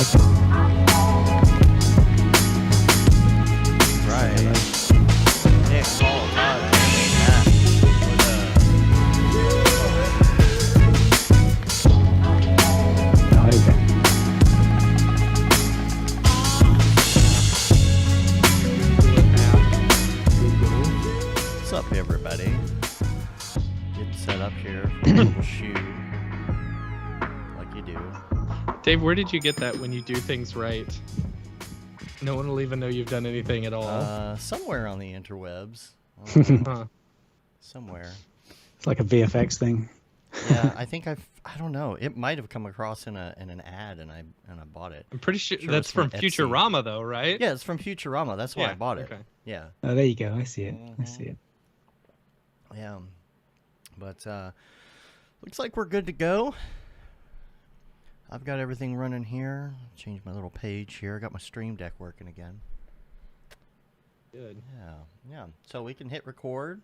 like it. Right. Nick, Paul, Todd, Matt. Okay. What's up, everybody? Get set up here for a little shoe, like you do. Dave, where did you get that when you do things right? No one will even know you've done anything at all. Somewhere on the interwebs. Huh. Somewhere. It's like a VFX thing. Yeah, I think I don't know. It might have come across in an ad, and I bought it. I'm pretty sure Sure that's it's from from Etsy. Futurama, though, right? Yeah, it's from Futurama. That's why I bought it. Okay. Yeah. Oh, there you go. I see it. I see it. Yeah. But looks like we're good to go. I've got everything running here. Change my little page here. I got my Stream Deck working again. Good. Yeah. So we can hit record.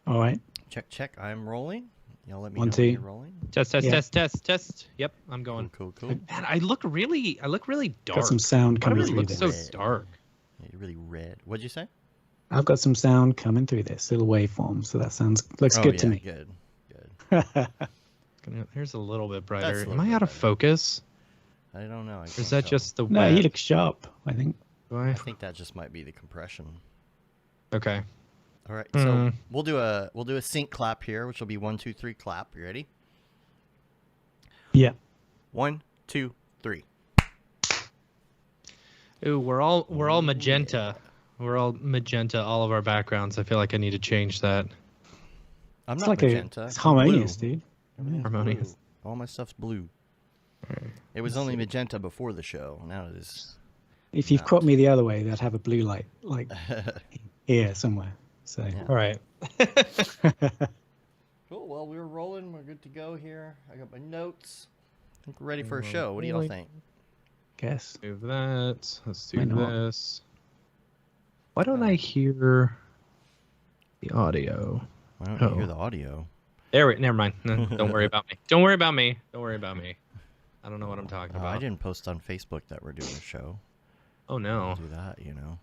All right. Check. I'm rolling. Y'all let me 1, know 2. when you're rolling. Test. Yeah. Test. Yep, I'm going. Cool. Man, I look really dark. Got some sound Why do coming I through look this. so dark? Yeah, you're really red. What'd you say? I've got some sound coming through this little waveform, so that looks good to me. Good. Here's a little bit brighter. That's a Am little I bit out of better. focus? I don't know. Or is that just the No, web? you look sharp, I think. Do I? I think that just might be the compression. Okay. All right. So we'll do a sync clap here, which will be 1, 2, 3 clap. You ready? Yeah. 1, 2, 3. Ooh, we're all magenta. We're all magenta. All of our backgrounds. I feel like I need to change that. I'm It's not like magenta. it's I'm harmonious, blue. dude. Yeah, Harmonious. blue. All my stuff's blue. It was only magenta before the show. Now it is. If you've caught me the other way, that'd have a blue light, like here somewhere. So. Yeah. All right. Cool. Well, we're rolling. We're good to go here. I got my notes. I think we're ready for a show. What do y'all think? Guess. Do that. Let's Why do not? this. Why don't I hear the audio? Why don't you hear the audio? Never mind. No, don't worry about me. Don't worry about me. Don't worry about me. I don't know what I'm talking about. I didn't post on Facebook that we're doing a show. Oh no. Do that, you know.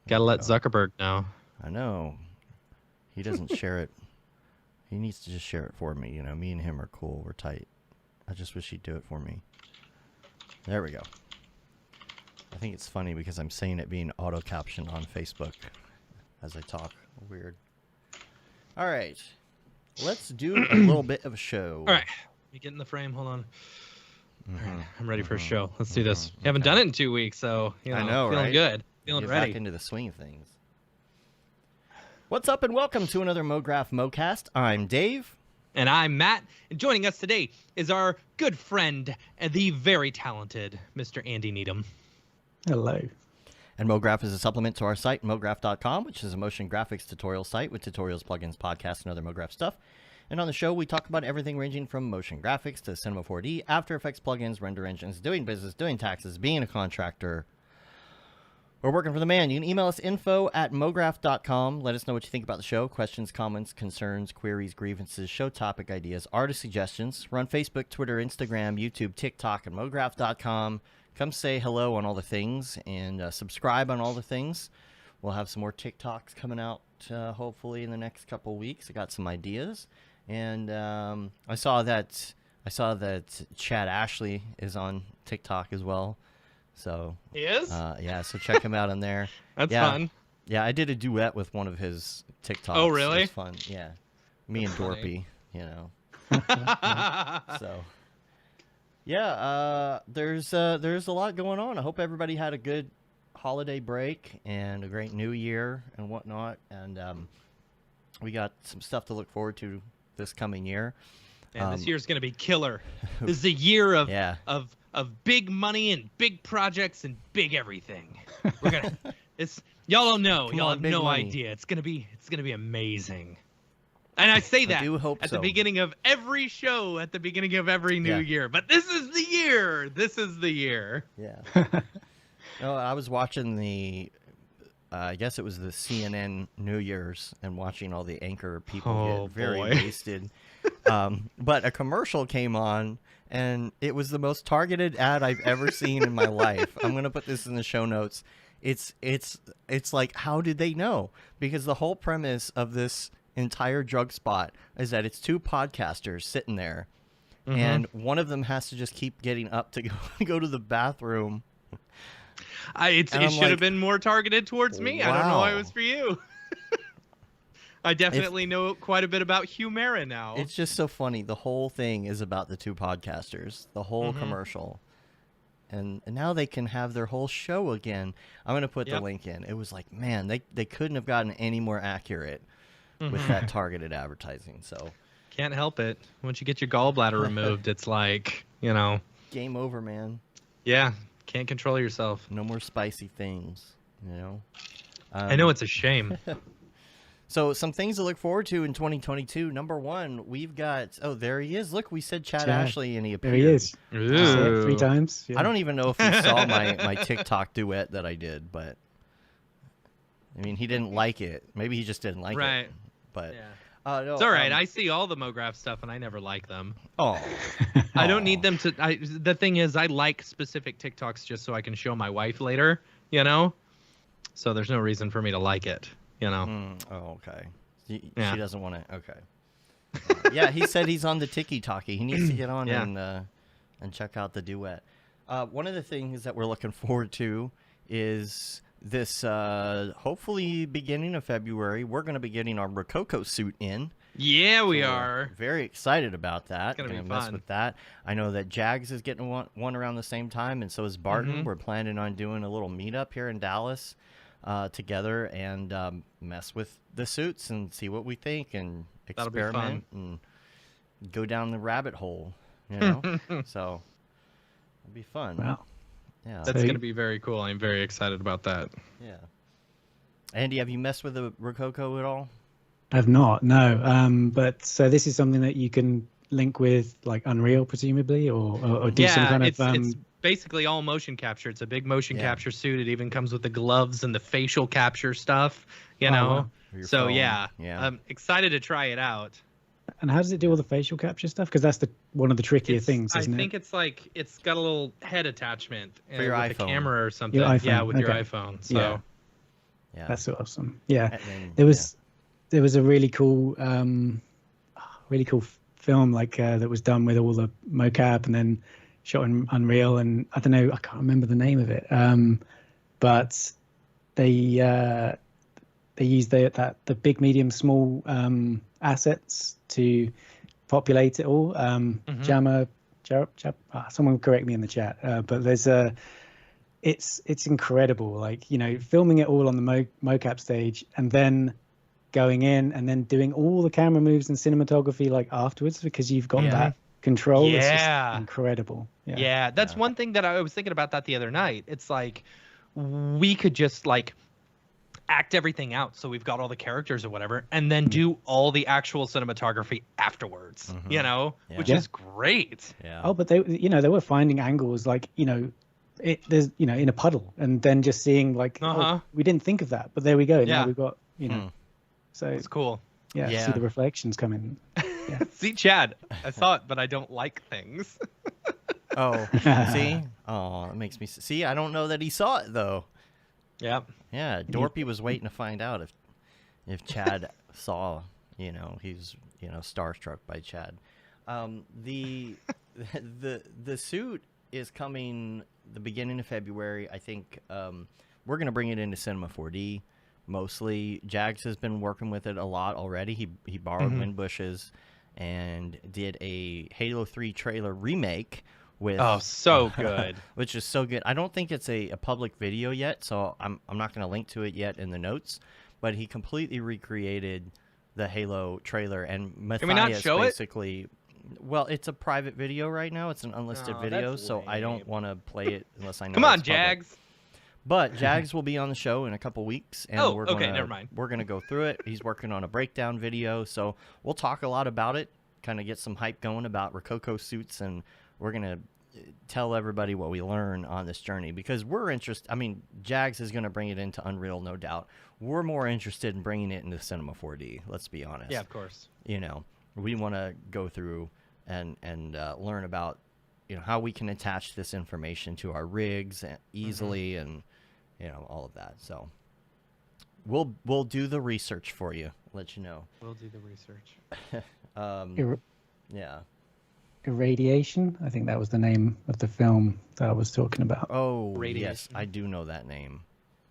Gotta let There we go. Zuckerberg know. I know. He doesn't share it. He needs to just share it for me. You know, me and him are cool. We're tight. I just wish he'd do it for me. There we go. I think it's funny because I'm saying it being auto-captioned on Facebook as I talk. Weird. All right. Let's do a little bit of a show. All right. Let me get in the frame. Hold on. All right. I'm ready for a show. Let's do this. You haven't done it in 2 weeks, so I know, feeling right? good. Feeling Get ready. back into the swing of things. What's up and welcome to another Mograph Mocast. I'm Dave. And I'm Matt. And joining us today is our good friend and the very talented Mr. Andy Needham. Hello. And Mograph is a supplement to our site, mograph.com, which is a motion graphics tutorial site with tutorials, plugins, podcasts, and other Mograph stuff. And on the show, we talk about everything ranging from motion graphics to Cinema 4D, After Effects plugins, render engines, doing business, doing taxes, being a contractor, or working for the man. You can email us info@mograph.com. Let us know what you think about the show. Questions, comments, concerns, queries, grievances, show topic ideas, artist suggestions. We're on Facebook, Twitter, Instagram, YouTube, TikTok, and mograph.com. Come say hello on all the things and subscribe on all the things. We'll have some more TikToks coming out hopefully in the next couple of weeks. I got some ideas. And I saw that Chad Ashley is on TikTok as well. So He is? yeah, so check him out on there. That's yeah. fun. Yeah, I did a duet with one of his TikToks. Oh, really? It was fun. Yeah, me and Dorpy, you know. So yeah, there's a lot going on. I hope everybody had a good holiday break and a great New Year and whatnot. And we got some stuff to look forward to this coming year. And this year's gonna be killer. This is a year of Yeah. of big money and big projects and big everything. We're gonna y'all don't know. Come Y'all on, have big no money. idea. It's gonna be amazing. And I say that do hope at so. the beginning of every show, at the beginning of every new Yeah. year. But this is the year. This is the year. Yeah. No, I was watching the, I guess it was the CNN New Year's and watching all the anchor people Oh, get very boy. wasted. But a commercial came on, and it was the most targeted ad I've ever seen in my life. I'm gonna put this in the show notes. It's like, how did they know? Because the whole premise of this entire drug spot is that it's two podcasters sitting there, and one of them has to just keep getting up to go to the bathroom. It should have been more targeted towards me. Wow. I don't know why it was for you. I definitely know quite a bit about Humera now. It's just so funny. The whole thing is about the two podcasters, the whole commercial. And now they can have their whole show again. I'm going to put the link in. It was like, man, they couldn't have gotten any more accurate with that targeted advertising. So can't help it. Once you get your gallbladder removed, it's like, game over, man. Yeah, can't control yourself. No more spicy things, I know it's a shame. So some things to look forward to in 2022. Number one, we've got, there he is. Look, we said Chad Ashley, and he appeared. There he is. Ooh. 3 times. Yeah. I don't even know if he saw my TikTok duet that I did, but I mean, he didn't like it. Maybe he just didn't like it. But no, it's all right. I see all the Mograph stuff, and I never like them. Oh, I don't need them to. The thing is, I like specific TikToks just so I can show my wife later. So there's no reason for me to like it. Okay. She doesn't want to. Okay. Yeah, he said he's on the Tiki-Talkie. He needs to get on and check out the duet. One of the things that we're looking forward to is this. Hopefully, beginning of February, we're going to be getting our Rococo suit in. Yeah, we are. Very excited about that. It's gonna be mess fun. with that. I know that Jags is getting one around the same time, and so is Barton. We're planning on doing a little meetup here in Dallas. Together and mess with the suits and see what we think and experiment and go down the rabbit hole, So it'll be fun. Wow. Yeah. That's going to be very cool. I'm very excited about that. Yeah. Andy, have you messed with the Rococo at all? I've not, no. But so this is something that you can link with like Unreal, presumably, or do some kind of. It's basically all motion capture. It's a big motion capture suit. It even comes with the gloves and the facial capture stuff. Wow. So phone. yeah, Yeah. I'm excited to try it out. And how does it do all the facial capture stuff? Because that's one of the trickier things, isn't it? I think it's like it's got a little head attachment For your with iPhone. a camera or something. Your iPhone, Yeah, with your okay. iPhone. So Yeah. That's awesome. Yeah, And then, there was a really cool film that was done with all the mocap and then shot in Unreal, and I don't know, I can't remember the name of it, but they used the big, medium, small assets to populate it all. Someone correct me in the chat, but there's it's incredible, filming it all on the mocap stage and then going in and then doing all the camera moves and cinematography afterwards, because you've got that control. It's just incredible. Yeah, that's one thing that I was thinking about that the other night. It's like we could just act everything out, so we've got all the characters or whatever, and then do all the actual cinematography afterwards. Which is great. Yeah. Oh, but they were finding angles there's in a puddle, and then just seeing we didn't think of that, but there we go. Yeah. Now we've got so it's cool. Yeah, see the reflections coming. Yeah. See, Chad, I saw it, but I don't like things. Oh, see? Oh, it makes me see. I don't know that he saw it though. Yeah. Yeah, Dorpy was waiting to find out if Chad saw. He's starstruck by Chad. The suit is coming the beginning of February. I think we're gonna bring it into Cinema 4D. Mostly, Jags has been working with it a lot already. He borrowed Windbush's and did a Halo 3 trailer remake with. Oh, so good. Which is so good. I don't think it's a public video yet, so I'm not going to link to it yet in the notes. But he completely recreated the Halo trailer, and Matthias Can we not show basically. Well, it's a private video right now. It's an unlisted video, that's so I don't lame. want to play it unless I know. Come on, it's public. Jags. But Jags will be on the show in a couple weeks, and never mind. We're gonna go through it. He's working on a breakdown video, so we'll talk a lot about it, kind of get some hype going about Rococo suits, and we're gonna tell everybody what we learn on this journey, because we're interested. I mean, Jags is gonna bring it into Unreal, no doubt. We're more interested in bringing it into Cinema 4D. Let's be honest. Yeah, of course. we want to go through and learn about, how we can attach this information to our rigs easily, and all of that. So we'll do the research for you. Let you know. We'll do the research. Yeah. Irradiation. I think that was the name of the film that I was talking about. Oh, Radiation. yes, I do know that name.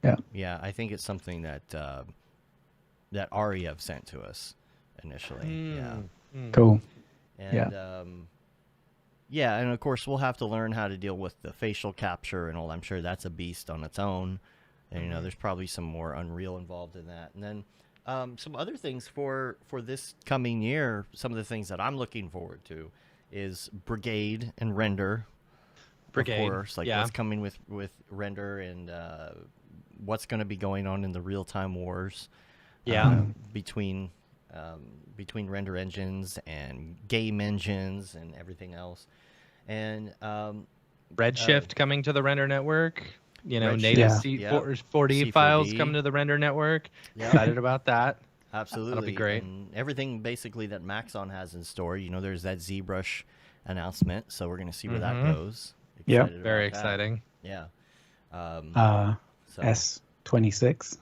Yeah. Yeah, I think it's something that that Ariev sent to us initially. Yeah. Cool. And and of course we'll have to learn how to deal with the facial capture and all. I'm sure that's a beast on its own. And there's probably some more Unreal involved in that. And then some other things for this coming year. Some of the things that I'm looking forward to is Brigade and Render. Brigade, of course, like what's coming with Render, and what's going to be going on in the real-time wars. Between render engines and game engines and everything else. And Redshift coming to the render network. Redshift, native C4D files coming to the render network. Excited about that. Absolutely. That'll be great. And everything basically that Maxon has in store. There's that ZBrush announcement, so we're going to see where that goes. Yeah, very exciting. Yeah. S26.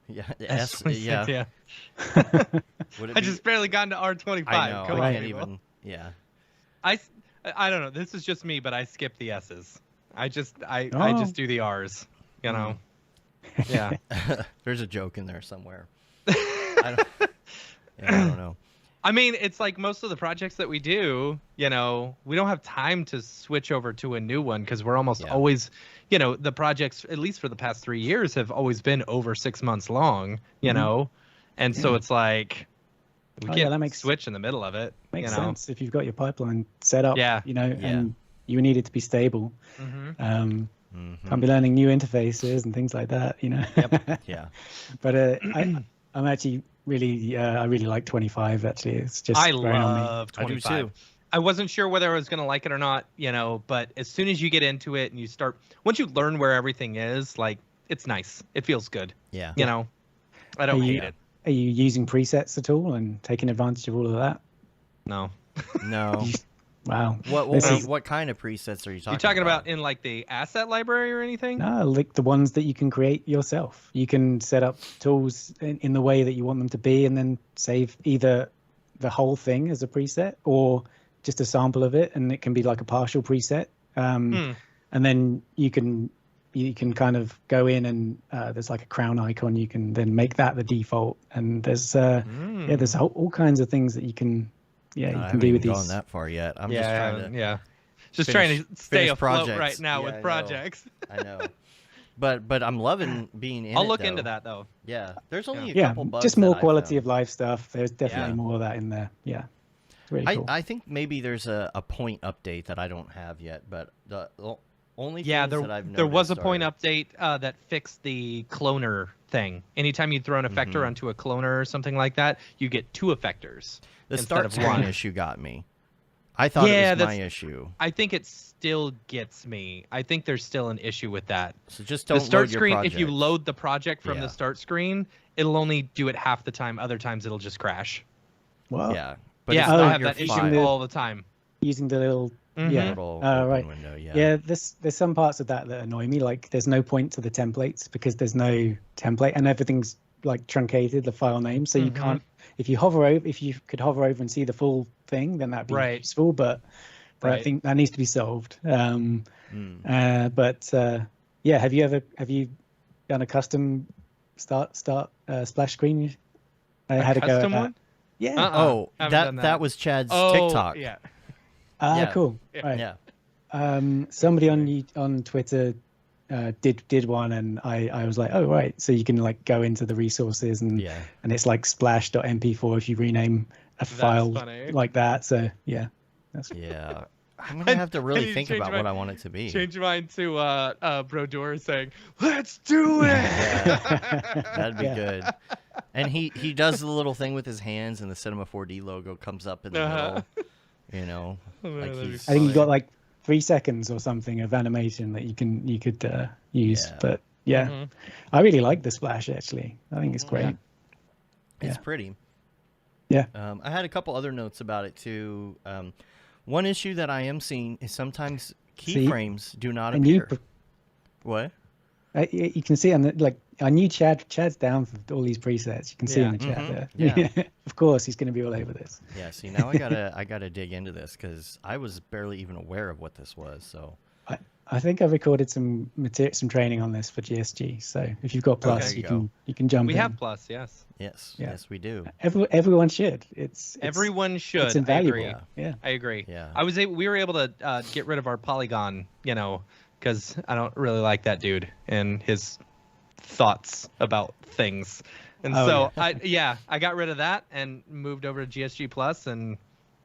Yeah, S26, yeah. I just barely got into R25. I know. Come I on, can't people. even. Yeah. I don't know. This is just me, but I skip the S's. I just do the R's. Yeah. There's a joke in there somewhere. I don't know. I mean, it's like most of the projects that we do, we don't have time to switch over to a new one because we're almost always, the projects, at least for the past 3 years, have always been over 6 months long, and so it's like we can't switch in the middle of it. Makes sense if you've got your pipeline set up, and you need it to be stable. Can't be learning new interfaces and things like that, Yep. Yeah. But I'm actually I really like 25. Actually, it's just I growing on me. love 25. I do too. I wasn't sure whether I was going to like it or not, but as soon as you get into it and once you learn where everything is, like, it's nice. It feels good. Yeah. I don't hate it. Are you using presets at all and taking advantage of all of that? No. No. Wow. What kind of presets are you talking about? You talking about in like the asset library or anything? No, like the ones that you can create yourself. You can set up tools in the way that you want them to be and then save either the whole thing as a preset or just a sample of it, and it can be like a partial preset. And then you can kind of go in and there's like a crown icon. You can then make that the default, and there's there's all kinds of things that you can you can do with these. I haven't gone that far yet. I'm just trying to stay afloat projects right now with projects. I know. But I'm loving being in I'll it, look though. into that though. Yeah, there's only a couple bugs. Just more that quality I of life stuff. There's definitely more of that in there. Yeah, it's really cool. I think maybe there's a point update that I don't have yet, but the only things that I've noticed there was a point update that fixed the cloner thing. Anytime you throw an effector onto a cloner or something like that, you get 2 effectors. The start screen issue got me. I thought it was my issue. I think it still gets me. I think there's still an issue with that. So just don't the start load your screen. project. If you load the project from the start screen, it'll only do it half the time. Other times it'll just crash. Wow. Yeah. But I it's have not that your issue file. all the time. Using the little little open right window. There's some parts of that annoy me. Like there's no point to the templates because there's no template and everything's like truncated, the file name, so you can't. If you could hover over and see the full thing, then that'd be useful. But I think that needs to be solved. Have you done a custom start splash screen? I had a custom go at one. Yeah. Oh, that was Chad's TikTok. Yeah. Cool. Right. Yeah. Somebody on Twitter did one, and I was like, oh right, so you can like go into the resources and it's like splash.mp4 if you rename a file like that. So that's I'm gonna have to really think about what I want it to be. Change mine to Brodor saying, "Let's do it." That'd be good. And he does the little thing with his hands, and the Cinema 4D logo comes up in the middle. Like I think you got like 3 seconds or something of animation that you could use. But I really like the splash actually. I think it's great. It's pretty. Yeah. I had a couple other notes about it too. One issue that I am seeing is sometimes keyframes do not appear. What? You can see on the, like, I knew Chad's down for all these presets. You can see in the chat there. Yeah. Of course, he's going to be all over this. Yeah. See, now I gotta dig into this because I was barely even aware of what this was. So I think I recorded some training on this for GSG. So if you've got Plus, you can jump in. We have Plus, yes. Yes, we do. Everyone should. Everyone should. It's invaluable. I agree. Yeah. I agree. Yeah. We were able to get rid of our polygon, because I don't really like that dude and his thoughts about things. And I got rid of that and moved over to GSG Plus and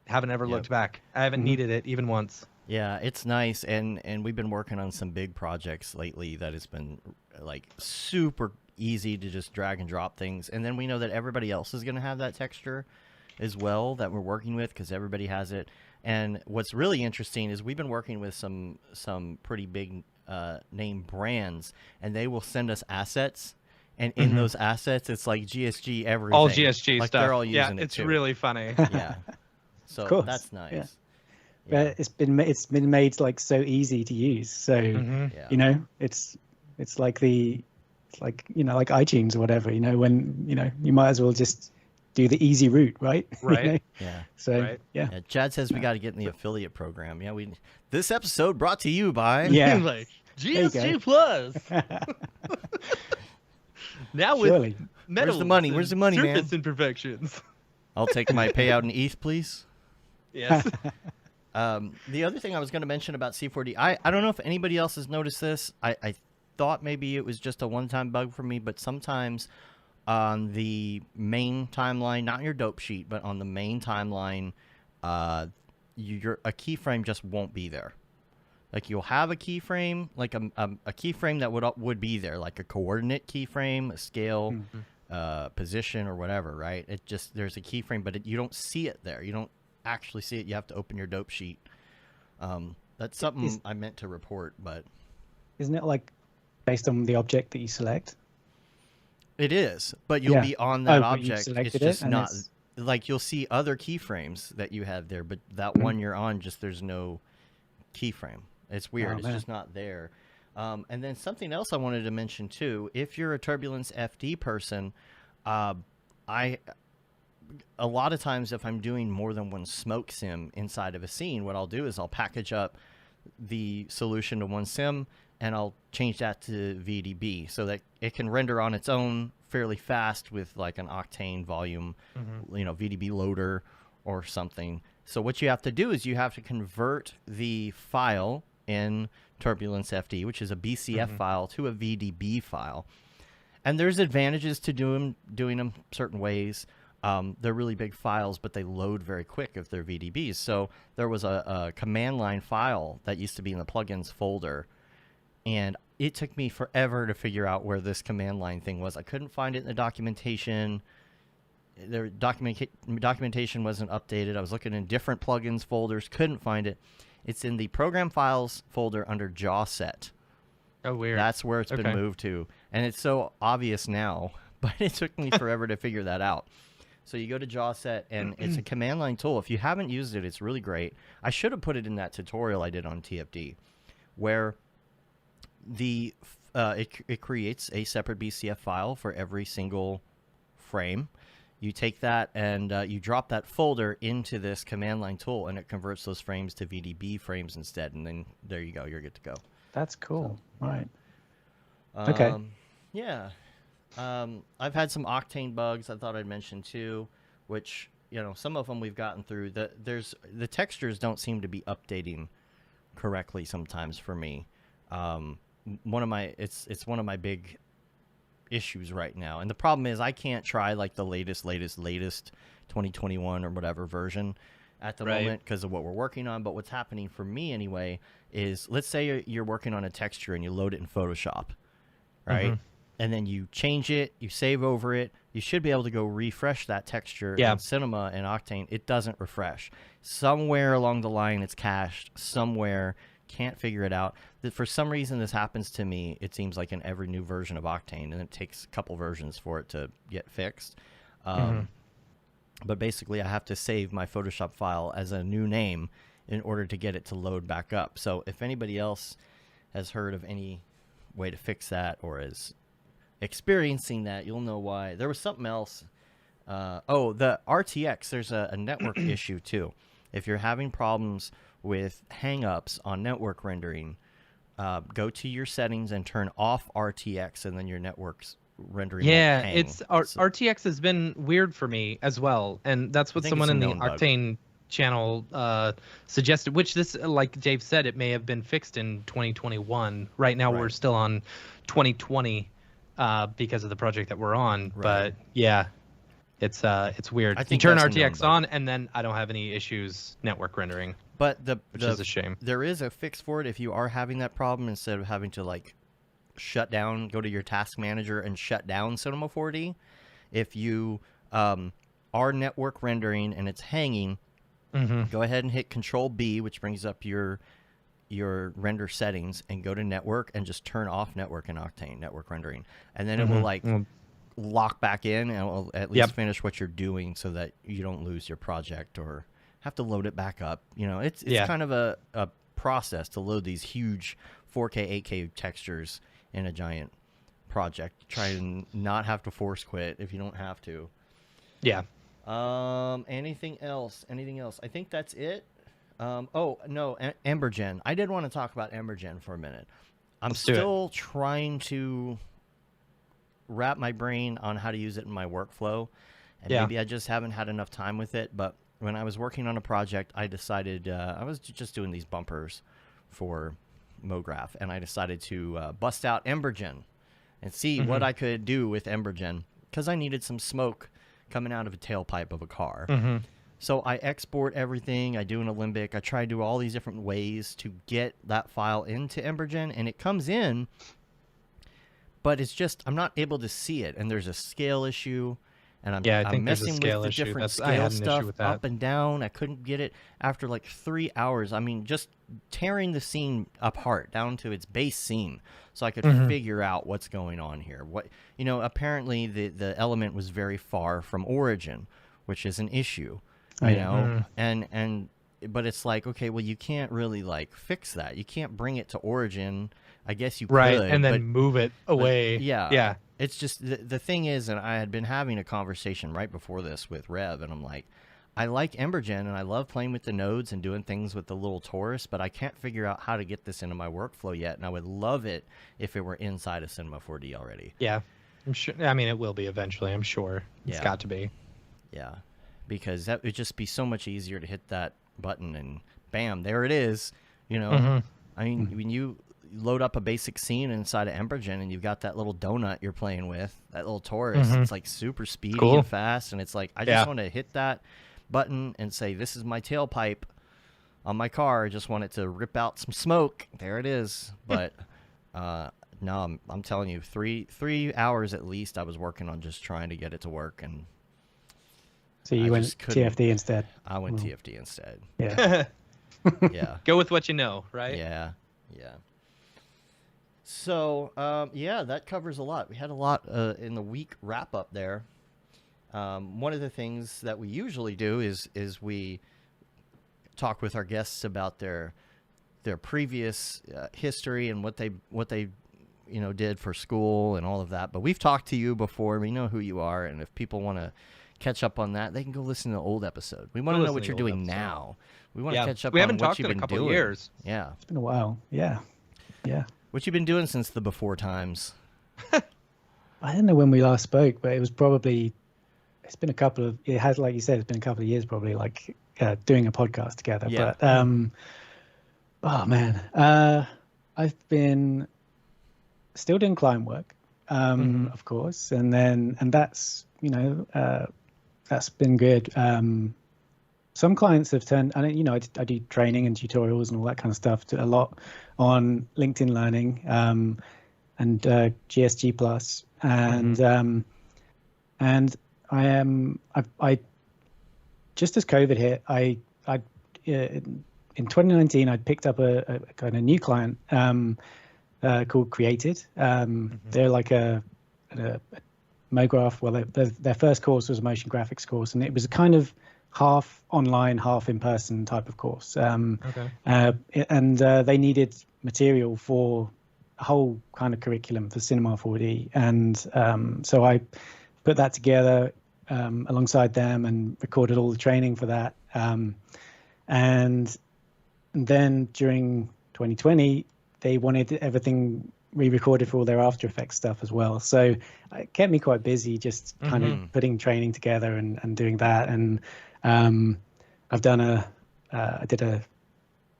haven't ever looked back. I haven't needed it even once. Yeah, it's nice, and we've been working on some big projects lately that has been like super easy to just drag and drop things, and then we know that everybody else is going to have that texture as well that we're working with because everybody has it. And what's really interesting is we've been working with some pretty big name brands, and they will send us assets, and in those assets it's like GSG everything, all GSG like stuff. They're all using it it's too. Really funny. Yeah, so that's nice. Yeah. Yeah. But it's been made like so easy to use. So it's like like iTunes or whatever. When you might as well just do the easy route, right? Right. Yeah. So yeah. Chad says we got to get in the affiliate program. Yeah, this episode brought to you by like GSG Plus. Now with where's the money? Where's the money, man? Surface imperfections. I'll take my payout in ETH, please. Yes. The other thing I was going to mention about C4D, I don't know if anybody else has noticed this. I thought maybe it was just a one-time bug for me, but sometimes on the main timeline, not your dope sheet, but on the main timeline, a keyframe just won't be there. Like you'll have a keyframe, like a keyframe that would be there, like a coordinate keyframe, a scale, position, or whatever, right? It just there's a keyframe, but you don't see it there. You don't actually see it. You have to open your dope sheet. That's something I meant to report, but isn't it like based on the object that you select? It is, but you'll be on that object. It's just not like you'll see other keyframes that you have there, but that one you're on, just there's no keyframe. It's weird. It's just not there. And then something else I wanted to mention too. If you're a Turbulence FD person, a lot of times if I'm doing more than one smoke sim inside of a scene, what I'll do is I'll package up the solution to one sim and I'll change that to VDB so that it can render on its own fairly fast with like an Octane volume, VDB loader or something. So what you have to do is you have to convert the file in Turbulence FD, which is a BCF file, to a VDB file. And there's advantages to doing them certain ways. They're really big files, but they load very quick if they're VDBs. So there was a command line file that used to be in the plugins folder, and it took me forever to figure out where this command line thing was. I couldn't find it in the documentation. Their documentation wasn't updated. I was looking in different plugins folders, couldn't find it. It's in the program files folder under JawSet. Oh, weird. That's where it's been moved to. And it's so obvious now, but it took me forever to figure that out. So you go to JawSet, and it's a command line tool. If you haven't used it, it's really great. I should have put it in that tutorial I did on TFD, where it creates a separate BCF file for every single frame. You take that and you drop that folder into this command line tool, and it converts those frames to VDB frames instead. And then there you go. You're good to go. That's cool. So, right. Okay. Yeah. I've had some Octane bugs I thought I'd mention too, which, some of them we've gotten through. The textures don't seem to be updating correctly sometimes for me. It's one of my big issues right now. And the problem is I can't try like the latest 2021 or whatever version at the moment because of what we're working on. But what's happening for me anyway is, let's say you're working on a texture and you load it in Photoshop, right? And then you change it, you save over it, you should be able to go refresh that texture in Cinema and Octane. It doesn't refresh. Somewhere along the line it's cached, somewhere, can't figure it out. For some reason this happens to me, it seems like in every new version of Octane, and it takes a couple versions for it to get fixed. but basically I have to save my Photoshop file as a new name in order to get it to load back up. So if anybody else has heard of any way to fix that or is experiencing that, you'll know why. There was something else. The RTX, there's a network issue too. If you're having problems with hang-ups on network rendering, go to your settings and turn off RTX, and then your network's rendering won't hang. It's RTX has been weird for me as well, and that's what someone in the Octane channel suggested, which this, like Dave said, it may have been fixed in 2021. Right now we're still on 2020 because of the project that we're on, but yeah, it's weird. I think you turn RTX on and then I don't have any issues network rendering, which is a shame. There is a fix for it if you are having that problem. Instead of having to like shut down, go to your task manager and shut down Cinema 4D. If you are network rendering and it's hanging, go ahead and hit Control B, which brings up your render settings, and go to network and just turn off network in Octane network rendering, and then it will like lock back in and it will at least finish what you're doing so that you don't lose your project or have to load it back up. You know, it's kind of a process to load these huge 4K, 8K textures in a giant project. Try and not have to force quit if you don't have to. Yeah. Anything else? I think that's it. Oh no, Embergen. I did want to talk about Embergen for a minute. I'm still trying to wrap my brain on how to use it in my workflow, and maybe I just haven't had enough time with it. But when I was working on a project, I decided I was just doing these bumpers for Mograph, and I decided to bust out Embergen and see what I could do with Embergen, because I needed some smoke coming out of a tailpipe of a car. So I export everything. I do an Alembic. I try to do all these different ways to get that file into Embergen, and it comes in, but it's just I'm not able to see it, and there's a scale issue. And I'm messing with the different scale stuff up and down. I couldn't get it after like 3 hours. I mean, just tearing the scene apart down to its base scene so I could figure out what's going on here. Apparently the element was very far from origin, which is an issue, you know, but it's like, okay, well, you can't really like fix that. You can't bring it to origin. I guess you could, and then move it away. Yeah. It's just the thing is, and I had been having a conversation right before this with Rev, and I'm like, I like Embergen and I love playing with the nodes and doing things with the little torus, but I can't figure out how to get this into my workflow yet, and I would love it if it were inside of Cinema 4D already. Yeah, I'm sure. I mean, it will be eventually. I'm sure it's got to be. Yeah, because that would just be so much easier to hit that button and bam, there it is. You know, I mean, when you load up a basic scene inside of Embergen and you've got that little donut you're playing with, that little torus, it's like super speedy and fast, and it's like I just want to hit that button and say, this is my tailpipe on my car. I just want it to rip out some smoke. There it is. But no, I'm telling you, three hours at least I was working on just trying to get it to work, and so you went TFD instead. I went TFD instead. Yeah. Yeah. Go with what you know, right? Yeah. So, that covers a lot. We had a lot in the week wrap up there. One of the things that we usually do is we talk with our guests about their previous history and what they did for school and all of that. But we've talked to you before. We know who you are, and if people want to catch up on that, they can go listen to the old episode. We want to know what you're doing now. We want to catch up on what you've been doing. We haven't talked in a couple of years. Yeah. It's been a while. Yeah. What you've been doing since the before times? I don't know when we last spoke, but it was probably, it's been a couple of, it has, like you said, it's been a couple of years probably, like doing a podcast together. Yeah. But, oh man, I've been still doing client work, of course. And that's, that's been good. Some clients have turned, I do training and tutorials and all that kind of stuff a lot on LinkedIn Learning and GSG Plus, and I just as COVID hit, I in 2019 I picked up a kind of new client called Created. They're like a Mograph. Well, their first course was a motion graphics course, and it was a kind of half online, half in person type of course. Okay. And they needed material for a whole kind of curriculum for Cinema 4D, and so I put that together alongside them and recorded all the training for that. And then during 2020, they wanted everything re-recorded for all their After Effects stuff as well. So it kept me quite busy, just kind of putting training together and doing that. And I've done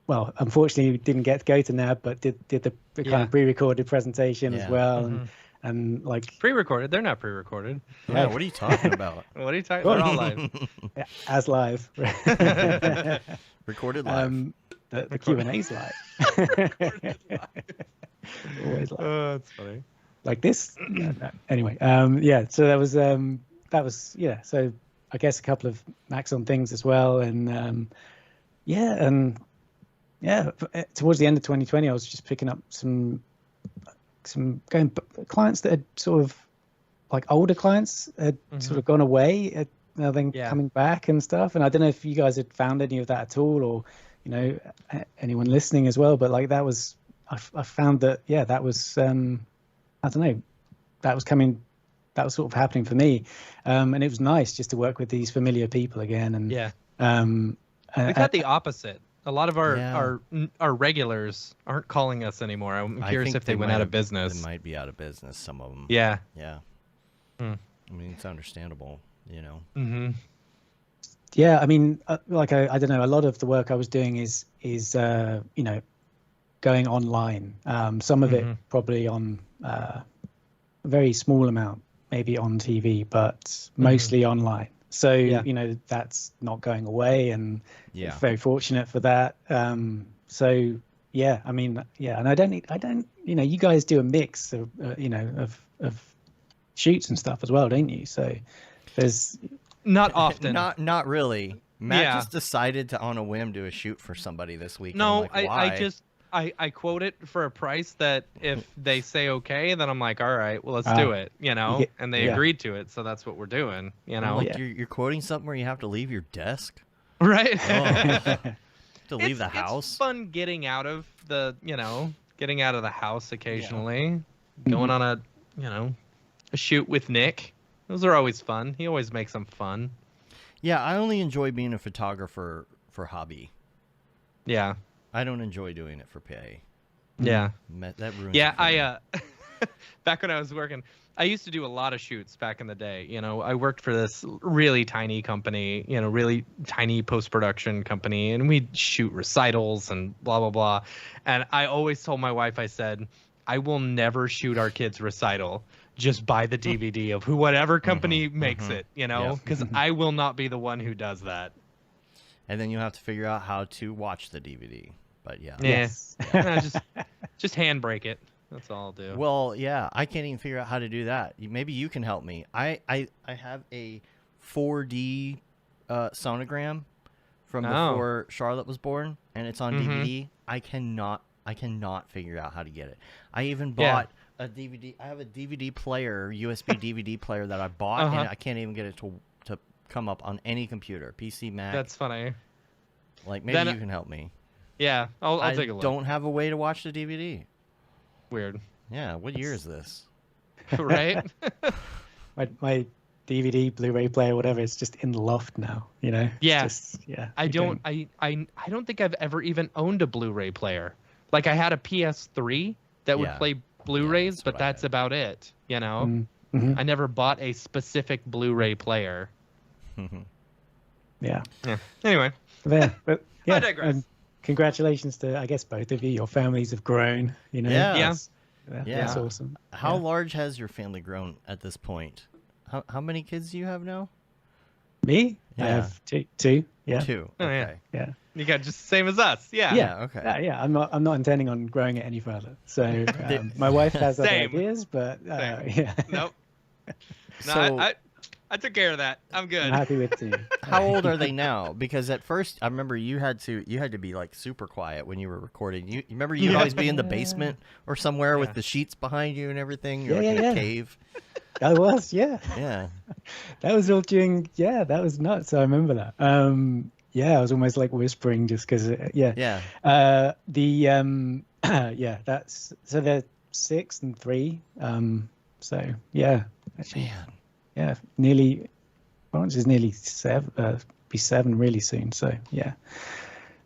well, unfortunately didn't get to go to NAB, but did the kind of pre-recorded presentation as well. And like pre-recorded, they're not pre-recorded. Yeah, what are you talking about? What are you talking about? They're all live. Yeah, as live. Recorded live. The Q&A's live. Always live. Oh, that's funny. Like this. No. Anyway, yeah. So that was yeah. So I guess a couple of Maxon things as well, and towards the end of 2020, I was just picking up some clients that had sort of like older clients had sort of gone away, then coming back and stuff. And I don't know if you guys had found any of that at all, or anyone listening as well. But like that was, I found that that was I don't know, that was sort of happening for me, and it was nice just to work with these familiar people again. And we've had the opposite. A lot of our regulars aren't calling us anymore. I'm curious if they went out of business. They might be out of business, some of them. Yeah. Yeah. I mean, it's understandable, Yeah, I mean, like I don't know. A lot of the work I was doing is going online. Some of it probably on a very small amount, maybe on TV, but mostly online. So that's not going away, and very fortunate for that. So yeah, I mean, and I don't, you guys do a mix of of shoots and stuff as well, don't you? So there's not often, not really. Matt just decided to on a whim do a shoot for somebody this week. No, like, why? I quote it for a price that if they say okay, then I'm like, all right, well, let's do it, and they agreed to it. So that's what we're doing, Like you're quoting something where you have to leave your desk. Right. To leave the house. It's fun getting out of the, house occasionally, going on a shoot with Nick. Those are always fun. He always makes them fun. Yeah. I only enjoy being a photographer for hobby. Yeah. I don't enjoy doing it for pay. Yeah. That ruins it for me. Back when I was working, I used to do a lot of shoots back in the day. I worked for this really tiny company, really tiny post-production company, and we'd shoot recitals and blah, blah, blah. And I always told my wife, I said, I will never shoot our kids' recital. Just buy the DVD of whatever company makes it, because I will not be the one who does that. And then you have to figure out how to watch the DVD. But just handbrake it. That's all I'll do. Well, yeah, I can't even figure out how to do that. Maybe you can help me. I have a 4D sonogram from before Charlotte was born, and it's on DVD. I cannot figure out how to get it. I even bought a DVD. I have a DVD player, USB DVD player that I bought, and I can't even get it to come up on any computer, PC, Mac. That's funny. Like, maybe you can help me. Yeah, I'll take a look. I don't have a way to watch the DVD. Weird. Yeah, what year is this? Right? my DVD, Blu-ray player, whatever, it's just in the loft now, Yeah. I don't think I've ever even owned a Blu-ray player. Like, I had a PS3 that would play Blu-rays, but that's about it, I never bought a specific Blu-ray player. Yeah. Anyway. But I digress. Congratulations to, I guess, both of you. Your families have grown, That's awesome. How large has your family grown at this point? How many kids do you have now? Me? I have two. Yeah. Two. Okay. Yeah. You got just the same as us. Yeah. Yeah. Okay. Yeah. I'm not intending on growing it any further. So my wife has other ideas, but Nope. No, I took care of that. I'm good. I'm happy with two. How old are they now? Because at first, I remember you had to be like super quiet when you were recording. You remember you'd always be in the basement or somewhere with the sheets behind you and everything. You're like in a cave. I was, yeah. Yeah. That was all during, yeah, that was nuts. I remember that. Yeah, I was almost like whispering just because, yeah. Yeah. Yeah, that's, so they're 6 and 3. So yeah, actually, Man. yeah, nearly, Lawrence is nearly 7, be 7 really soon. So yeah,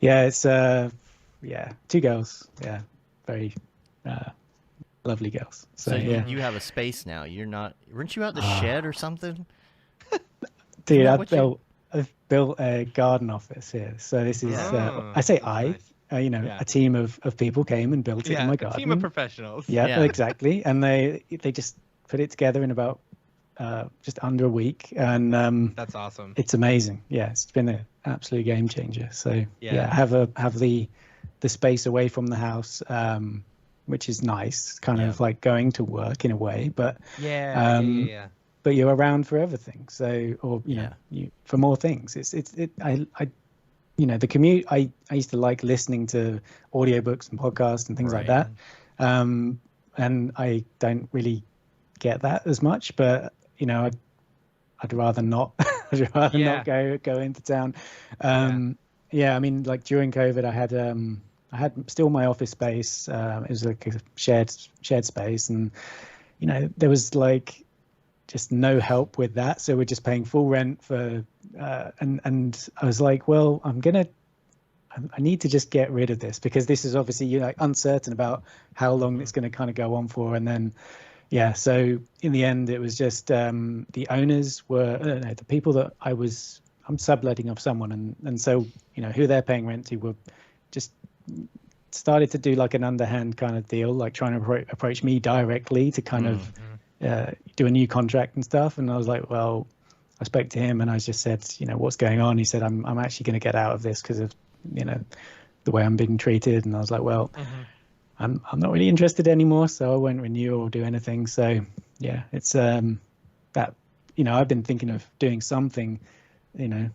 it's, yeah, 2 girls. Yeah, very, lovely girls. So, yeah. You have a space now. Weren't you out in the shed or something? Dude, that I've built a garden office here. So this is, I say nice. A team of people came and built it in my garden. A team of professionals. Yeah, exactly. And they just put it together in about just under a week. And that's awesome. It's amazing. Yeah, it's been an absolute game changer. So yeah, have the space away from the house, which is nice, kind of like going to work in a way, but but you're around for everything. So, or you know, for more things. The commute. I used to like listening to audiobooks and podcasts and things like that, and I don't really get that as much. But you know, I'd rather not. I'd rather not go into town. Yeah, I mean, like during COVID, I had still my office space. It was like a shared space, and you know there was like just no help with that. So we're just paying full rent for, and I was like, well, I need to just get rid of this because this is obviously you're like uncertain about how long it's going to kind of go on for, and then so in the end it was just the owners were the people that I'm subletting off someone, and so you know who they're paying rent to were just started to do like an underhand kind of deal, like trying to approach me directly to kind of do a new contract and stuff. And I was like, well, I spoke to him and I just said, you know, what's going on? He said, I'm actually going to get out of this because of, you know, the way I'm being treated. And I was like, well, I'm not really interested anymore, so I won't renew or do anything. So yeah, it's that, you know, I've been thinking of doing something, you know,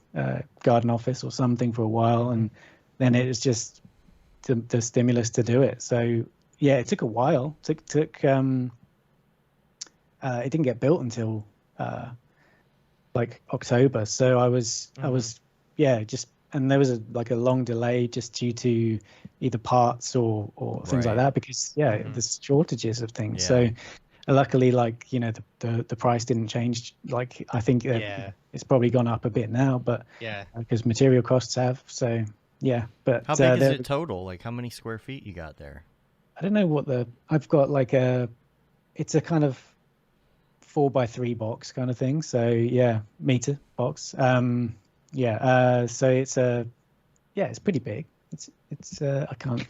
garden office or something for a while, and then it was just the stimulus to do it. So yeah, it took a while. It didn't get built until like October. So I was just, and there was a long delay just due to either parts or things like that, because there's shortages of things. So luckily, like, you know, the price didn't change. Like I think it's probably gone up a bit now, but because material costs have. So yeah, but how big is it total? Like how many square feet you got there? I don't know I've got like it's a kind of 4x3 box kind of thing. So meter box. So it's it's pretty big. It's I can't.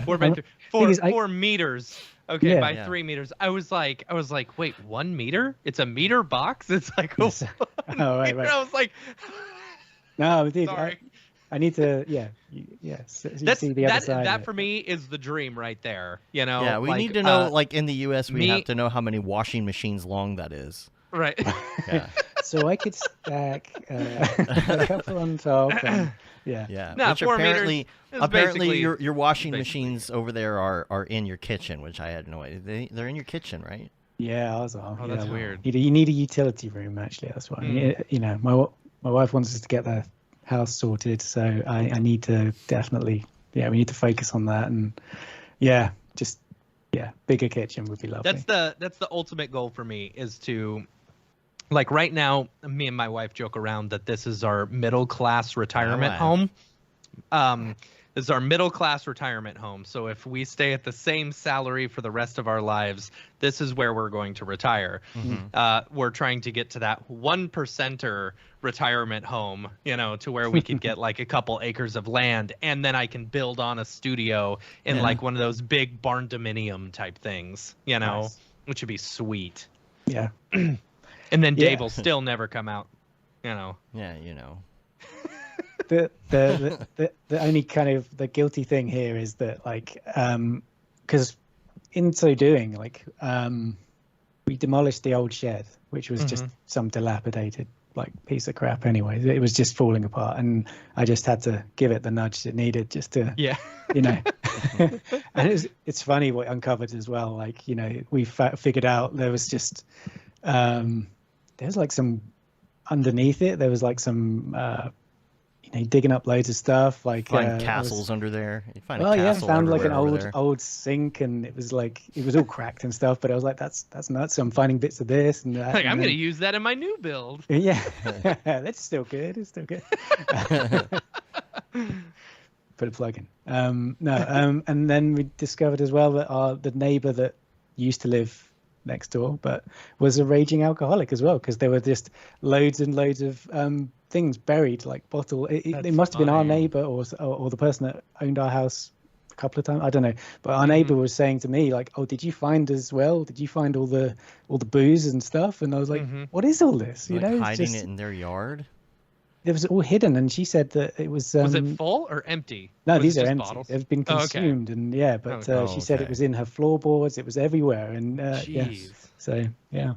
4 meters. Okay, by 3 meters. I was like, wait, 1 meter? It's a meter box? It's like, oh, right. I was like, no, dude, sorry. I need to, So you see the other side. That for me is the dream right there. You know. Yeah, we need to know. Like in the U.S., we have to know how many washing machines long that is. Right. Yeah. So I could stack a couple on top. And, Yeah. No, which 4 meters. Apparently your washing machines over there are in your kitchen, which I had no idea. They're in your kitchen, right? Yeah, I was off. That's weird. You need a utility room, actually. That's why. You know, my wife wants us to get the house sorted, so I need to definitely. Yeah, we need to focus on that, and bigger kitchen would be lovely. That's the ultimate goal for me, is to, like, right now, me and my wife joke around that this is our middle class retirement home. This is our middle class retirement home. So if we stay at the same salary for the rest of our lives, this is where we're going to retire. We're trying to get to that 1%er retirement home, you know, to where we could get like a couple acres of land, and then I can build on a studio in like one of those big barn dominium type things, you know, which would be sweet. Yeah. And then Dave will still never come out, you know. Yeah, you know. The only kind of the guilty thing here is that, like, because in so doing, like, we demolished the old shed, which was just some dilapidated like piece of crap anyway. It was just falling apart, and I just had to give it the nudge it needed just to you know. And it's funny what uncovered as well, like, you know, we figured out there was just There's like some underneath it. There was like some, digging up loads of stuff. Like Find castles under there. You find a well, yeah, castle found like an everywhere over there. old sink, and it was all cracked and stuff. But I was like, that's nuts. So I'm finding bits of this and that. Like, and I'm then, gonna use that in my new build. Yeah, that's still good. It's still good. Put a plug in. And then we discovered as well that the neighbor that used to live next door, but was a raging alcoholic as well, because there were just loads and loads of things buried, like bottle. It must have been our neighbor or the person that owned our house a couple of times. I don't know, but our neighbor was saying to me like, "Oh, did you find as well? Did you find all the booze and stuff?" And I was like, "What is all this?" Like hiding it in their yard. It was all hidden, and she said that it was. Was it full or empty? No, these are empty. Bottles? They've been consumed, and she said it was in her floorboards. It was everywhere, and yes. So yeah.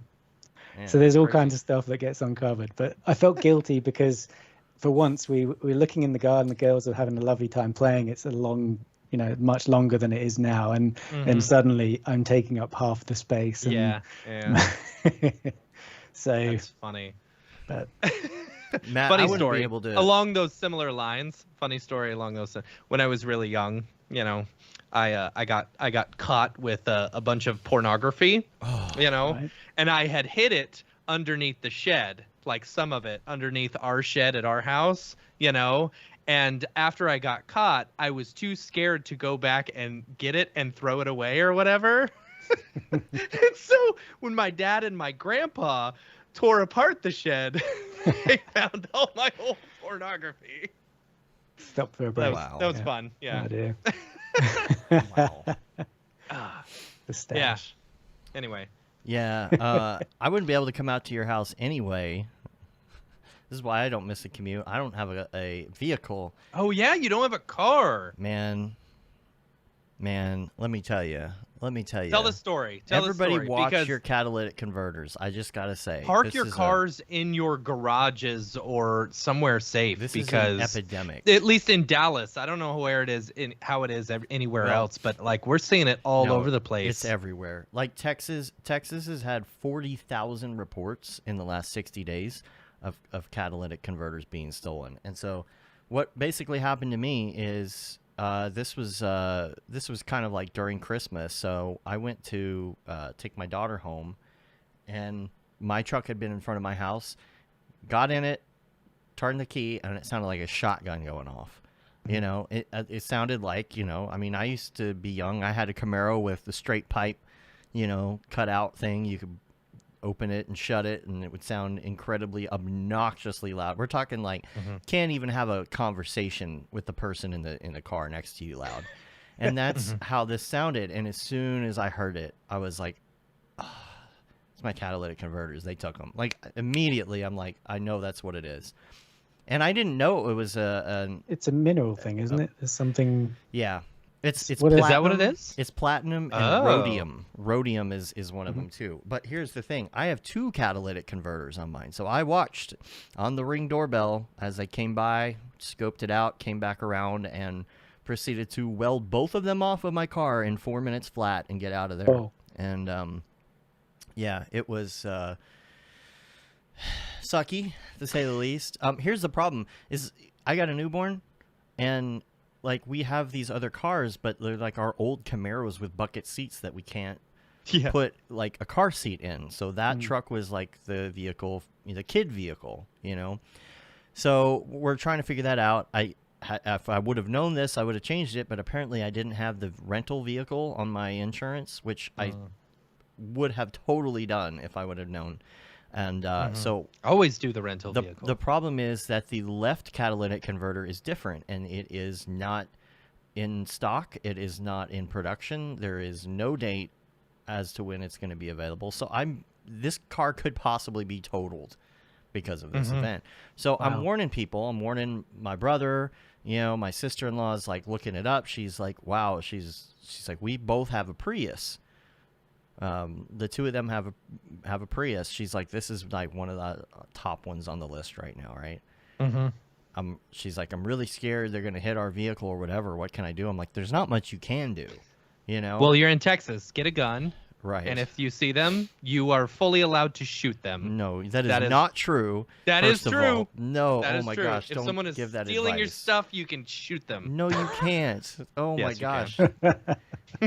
So there's all kinds of stuff that gets uncovered. But I felt guilty because for once we were looking in the garden. The girls are having a lovely time playing. It's a long, much longer than it is now, and suddenly I'm taking up half the space. And, yeah. So that's funny. But. Matt, funny I wouldn't story be able to... along those similar lines. Funny story along those. When I was really young, I got caught with a bunch of pornography, Right. and I had hid it underneath the shed, like some of it underneath our shed at our house, And after I got caught, I was too scared to go back and get it and throw it away or whatever. And so when my dad and my grandpa tore apart the shed, they found all my old pornography. Stop for a break. That was fun. Yeah. Oh, dear. Wow. The stash. Yeah. Anyway. Yeah. I wouldn't be able to come out to your house anyway. This is why I don't miss a commute. I don't have a vehicle. Oh, yeah? You don't have a car. Man, let me tell you. Tell the story. Everybody watch your catalytic converters. I just got to say. Park your cars in your garages or somewhere safe. This because is an epidemic. At least in Dallas. I don't know where it is, how it is anywhere else, but like we're seeing it all over the place. It's everywhere. Like Texas has had 40,000 reports in the last 60 days of catalytic converters being stolen. And so what basically happened to me is this was kind of like during Christmas. So I went to take my daughter home, and my truck had been in front of my house, got in it, turned the key, and it sounded like a shotgun going off. It sounded like, I used to be young. I had a Camaro with the straight pipe, cut out thing. You could open it and shut it, and it would sound incredibly obnoxiously loud. We're talking like can't even have a conversation with the person in the car next to you loud. And that's how this sounded. And as soon as I heard it, I was like, it's my catalytic converters. They took them. Like immediately, I'm like, I know that's what it is. And I didn't know it was It's a mineral thing, isn't it? There's something. Yeah. It's what platinum. Is that what it is? It's platinum and rhodium. Rhodium is one of them too. But here's the thing. I have 2 catalytic converters on mine. So I watched on the Ring doorbell as I came by, scoped it out, came back around, and proceeded to weld both of them off of my car in 4 minutes flat and get out of there. Oh. And yeah, it was sucky to say the least. Here's the problem is I got a newborn, and like we have these other cars, but they're like our old Camaros with bucket seats that we can't put like a car seat in. So that truck was like the vehicle, the kid vehicle, So we're trying to figure that out. If I would have known this, I would have changed it. But apparently I didn't have the rental vehicle on my insurance, which I would have totally done if I would have known. And so always do the rental vehicle. The problem is that the left catalytic converter is different, and it is not in stock. It is not in production. There is no date as to when it's going to be available. So this car could possibly be totaled because of this event. So I'm warning people. I'm warning my brother. My sister-in-law is like looking it up. She's like, wow. She's like, we both have a Prius. The 2 of them have a Prius. She's like, this is like one of the top ones on the list right now, right? She's like, I'm really scared they're gonna hit our vehicle or whatever. What can I do? I'm like, there's not much you can do, Well, you're in Texas. Get a gun. Right. And if you see them, you are fully allowed to shoot them. No, that is not true. That is true. No, that oh is my true. gosh, If don't someone is give that stealing your advice. stuff, you can shoot them. No, you can't. Oh my Yes, you gosh.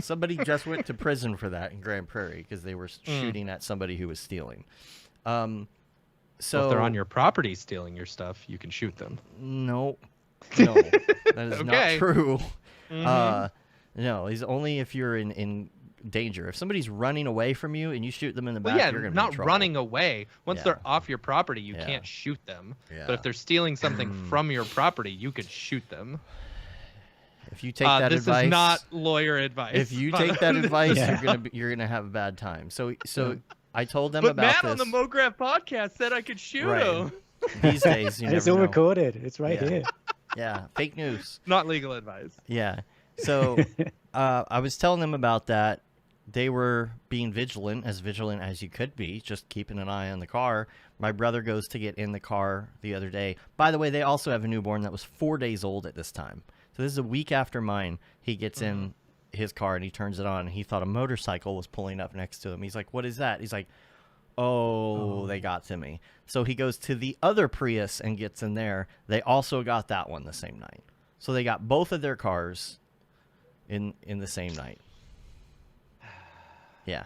Somebody just went to prison for that in Grand Prairie because they were shooting at somebody who was stealing. So if they're on your property stealing your stuff, you can shoot them. No, that is not true. No, it's only if you're in danger. If somebody's running away from you and you shoot them in the back, you're going to be in trouble. Not running away. Once they're off your property, you can't shoot them. Yeah. But if they're stealing something from your property, you could shoot them. If you take that this advice, is not lawyer advice. If you take that advice, you're gonna have a bad time. So I told them about Matt this. on the Mograph podcast said I could shoot him. These days, you never it's all know. recorded. It's right here. Yeah, fake news. Not legal advice. Yeah. So I was telling them about that. They were being vigilant as you could be, just keeping an eye on the car. My brother goes to get in the car the other day. By the way, they also have a newborn that was 4 days old at this time. So this is a week after mine. He gets in his car and he turns it on. And he thought a motorcycle was pulling up next to him. He's like, "What is that?" He's like, "Oh, they got to me." So he goes to the other Prius and gets in there. They also got that one the same night. So they got both of their cars in the same night. Yeah.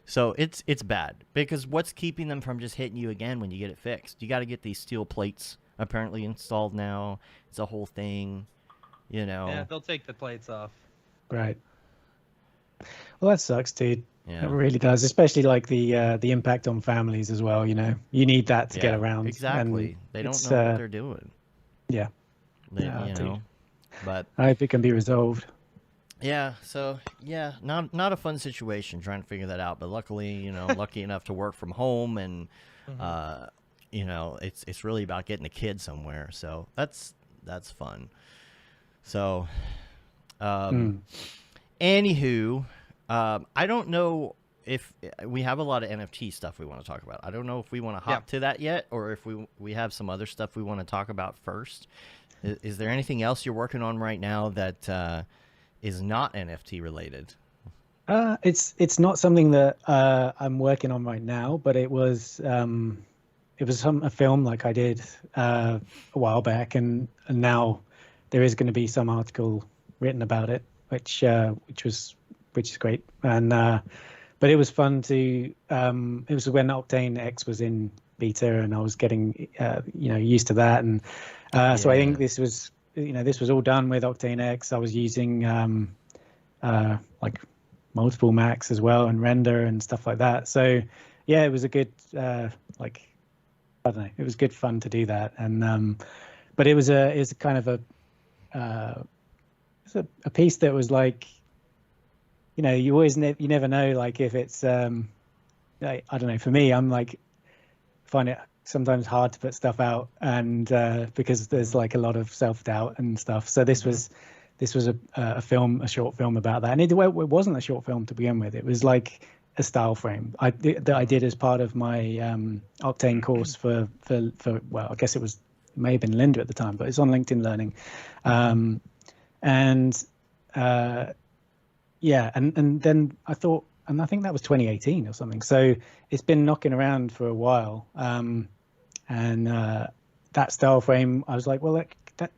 So it's bad because what's keeping them from just hitting you again when you get it fixed? You got to get these steel plates apparently installed now. It's a whole thing, you know. Yeah, they'll take the plates off. Right. Well, that sucks, dude. Yeah. It really does, especially like the impact on families as well. You know, you need that to get around. Exactly. They don't know what they're doing. Yeah. You know. But I hope it can be resolved. Yeah, so not a fun situation trying to figure that out, but luckily, you know, lucky enough to work from home and you know, it's really about getting the kid somewhere. So that's fun. So anywho, I don't know if we have a lot of NFT stuff we want to talk about. I don't know if we want to hop to that yet or if we have some other stuff we want to talk about first. Is there anything else you're working on right now that is not NFT related? It's not something that I'm working on right now, but it was a film like I did a while back, and now there is going to be some article written about it, which is great. And but it was fun to it was when Octane X was in beta, and I was getting used to that, and so I think this was all done with Octane X. I was using like multiple Macs as well and render and stuff like that. So yeah, it was a good like, I don't know, it was good fun to do that. And but it was a kind of a piece that was like, you know, you never know, like if it's I don't know, for me, I'm like find it sometimes hard to put stuff out, and because there's like a lot of self-doubt and stuff. So this was a short film about that, and it wasn't a short film to begin with. It was like a style frame that I did as part of my Octane course for well, I guess it may have been Linda at the time, but it's on LinkedIn Learning, and then I thought, and I think that was 2018 or something. So it's been knocking around for a while. And that style frame, I was like, well,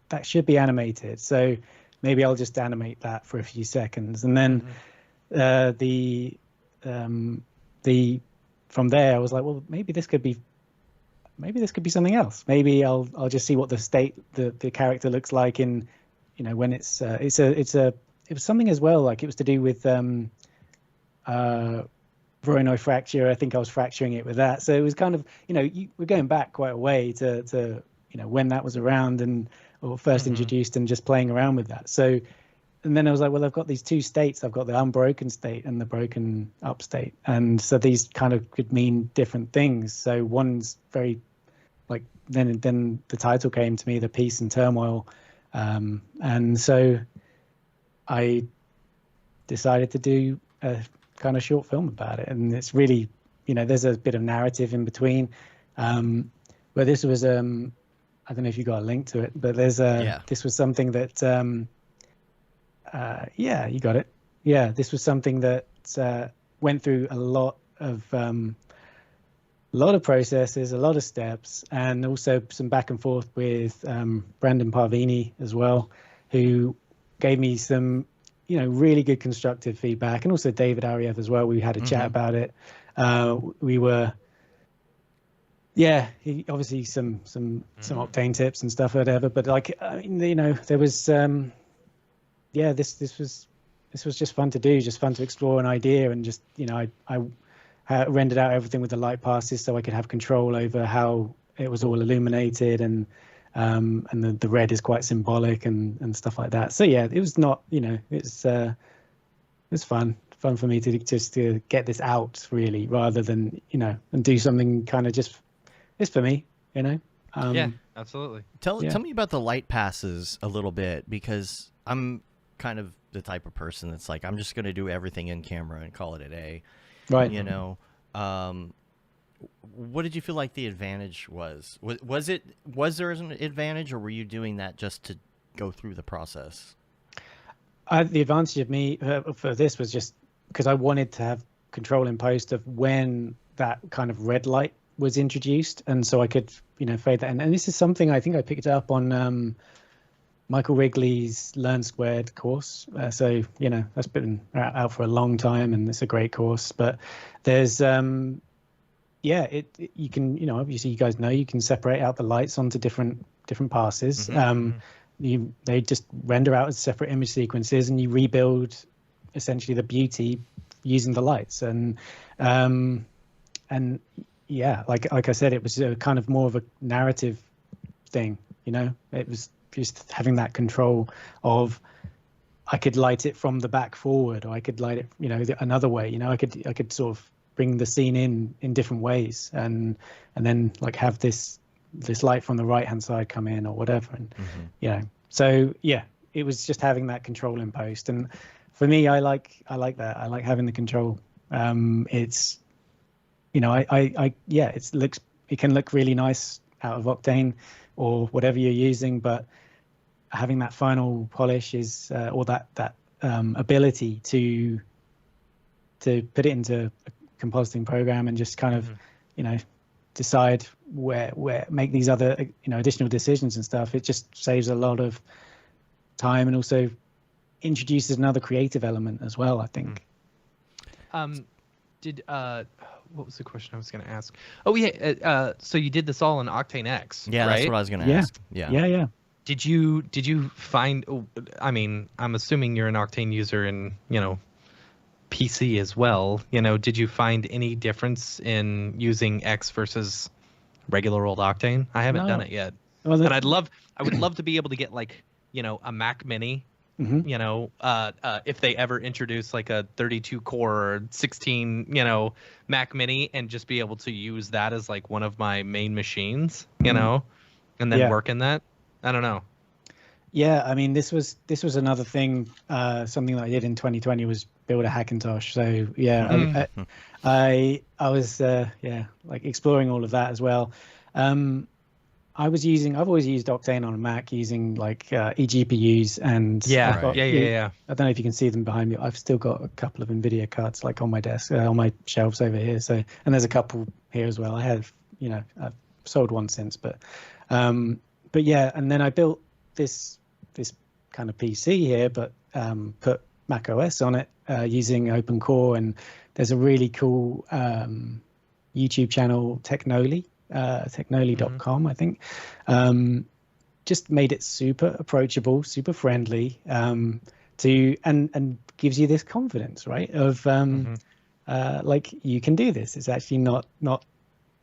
that should be animated. So maybe I'll just animate that for a few seconds. And then from there, I was like, well, maybe this could be something else. Maybe I'll just see what the character looks like in, you know, when it was something as well, like it was to do with Voronoi fracture. I think I was fracturing it with that. So it was kind of, you know, we're going back quite a way to you know, when that was around or first introduced, and just playing around with that. So, and then I was like, well, I've got these two states. I've got the unbroken state and the broken up state. And so these kind of could mean different things. So one's very like, then the title came to me, The Peace and Turmoil. And so I decided to do a kind of short film about it, and it's really, you know, there's a bit of narrative in between, but this was I don't know if you got a link to it, but there's this was something that you got it, this was something that went through a lot of processes, a lot of steps, and also some back and forth with Brandon Parvini as well, who gave me some, really good constructive feedback, and also David Ariev as well. We had a chat about it. We were, obviously some Octane tips and stuff, whatever. But like, there was, this was just fun to do, just fun to explore an idea, and just, I rendered out everything with the light passes so I could have control over how it was all illuminated, and the red is quite symbolic and stuff like that. So yeah, it was not, it's fun for me to just to get this out, really, rather than, and do something kind of just for me, yeah, absolutely. Tell me about the light passes a little bit, because I'm kind of the type of person that's like, I'm just going to do everything in camera and call it a day. Right. What did you feel like the advantage was? Was there an advantage, or were you doing that just to go through the process? The advantage of me for this was just because I wanted to have control in post of when that kind of red light was introduced, and so I could, fade that in. And this is something I think I picked up on Michael Wrigley's Learn Squared course. So, that's been out for a long time, and it's a great course. But there's, you can, obviously you guys know, you can separate out the lights onto different passes. They just render out as separate image sequences, and you rebuild essentially the beauty using the lights. And yeah, like I said, it was kind of more of a narrative thing, it was just having that control of, I could light it from the back forward, or I could light it, another way, I could sort of bring the scene in different ways, and then like have this light from the right hand side come in, or whatever. And so yeah, it was just having that control in post. And for me, I like that. I like having the control. It's, it can look really nice out of Octane or whatever you're using, but having that final polish is, or that ability to put it into a compositing program and just kind of, decide where make these other, additional decisions and stuff. It just saves a lot of time, and also introduces another creative element as well, I think. What was the question I was going to ask? Oh yeah, so you did this all in Octane X, yeah, right? That's what I was going to ask. Yeah. Did you find? I mean, I'm assuming you're an Octane user in PC as well. Did you find any difference in using X versus regular old Octane? I haven't done it yet, and I would love to be able to get like a Mac Mini. If they ever introduce like a 32 core or 16 Mac Mini, and just be able to use that as like one of my main machines, and then work in that. I don't know. Yeah, I mean, this was another thing. Something that I did in 2020 was build a Hackintosh. So yeah, I was like exploring all of that as well. I've always used Octane on a Mac using like eGPUs, and yeah. I don't know if you can see them behind me. I've still got a couple of NVIDIA cards like on my desk, on my shelves over here. So, and there's a couple here as well. I have, I've sold one since, but yeah. And then I built this kind of PC here, but put Mac OS on it using Open Core, and there's a really cool YouTube channel, technoli.com, I think. Just made it super approachable, super friendly, and gives you this confidence, right? Of like, you can do this. It's actually not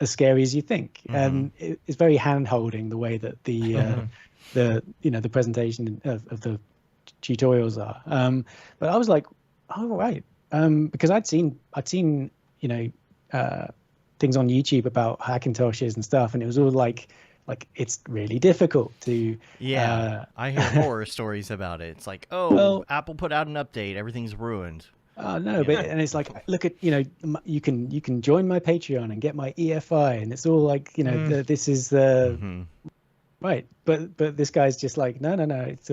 as scary as you think. And it's very hand holding, the way that the presentation of the tutorials are. But I was like, oh right, because I'd seen things on YouTube about Hackintoshes and stuff, and it was all like it's really difficult to. I hear horror stories about it. It's like, Apple put out an update, everything's ruined. Oh no, but and it's like, look at you can join my Patreon and get my EFI, and it's all like this is the right, but this guy's just like no, it's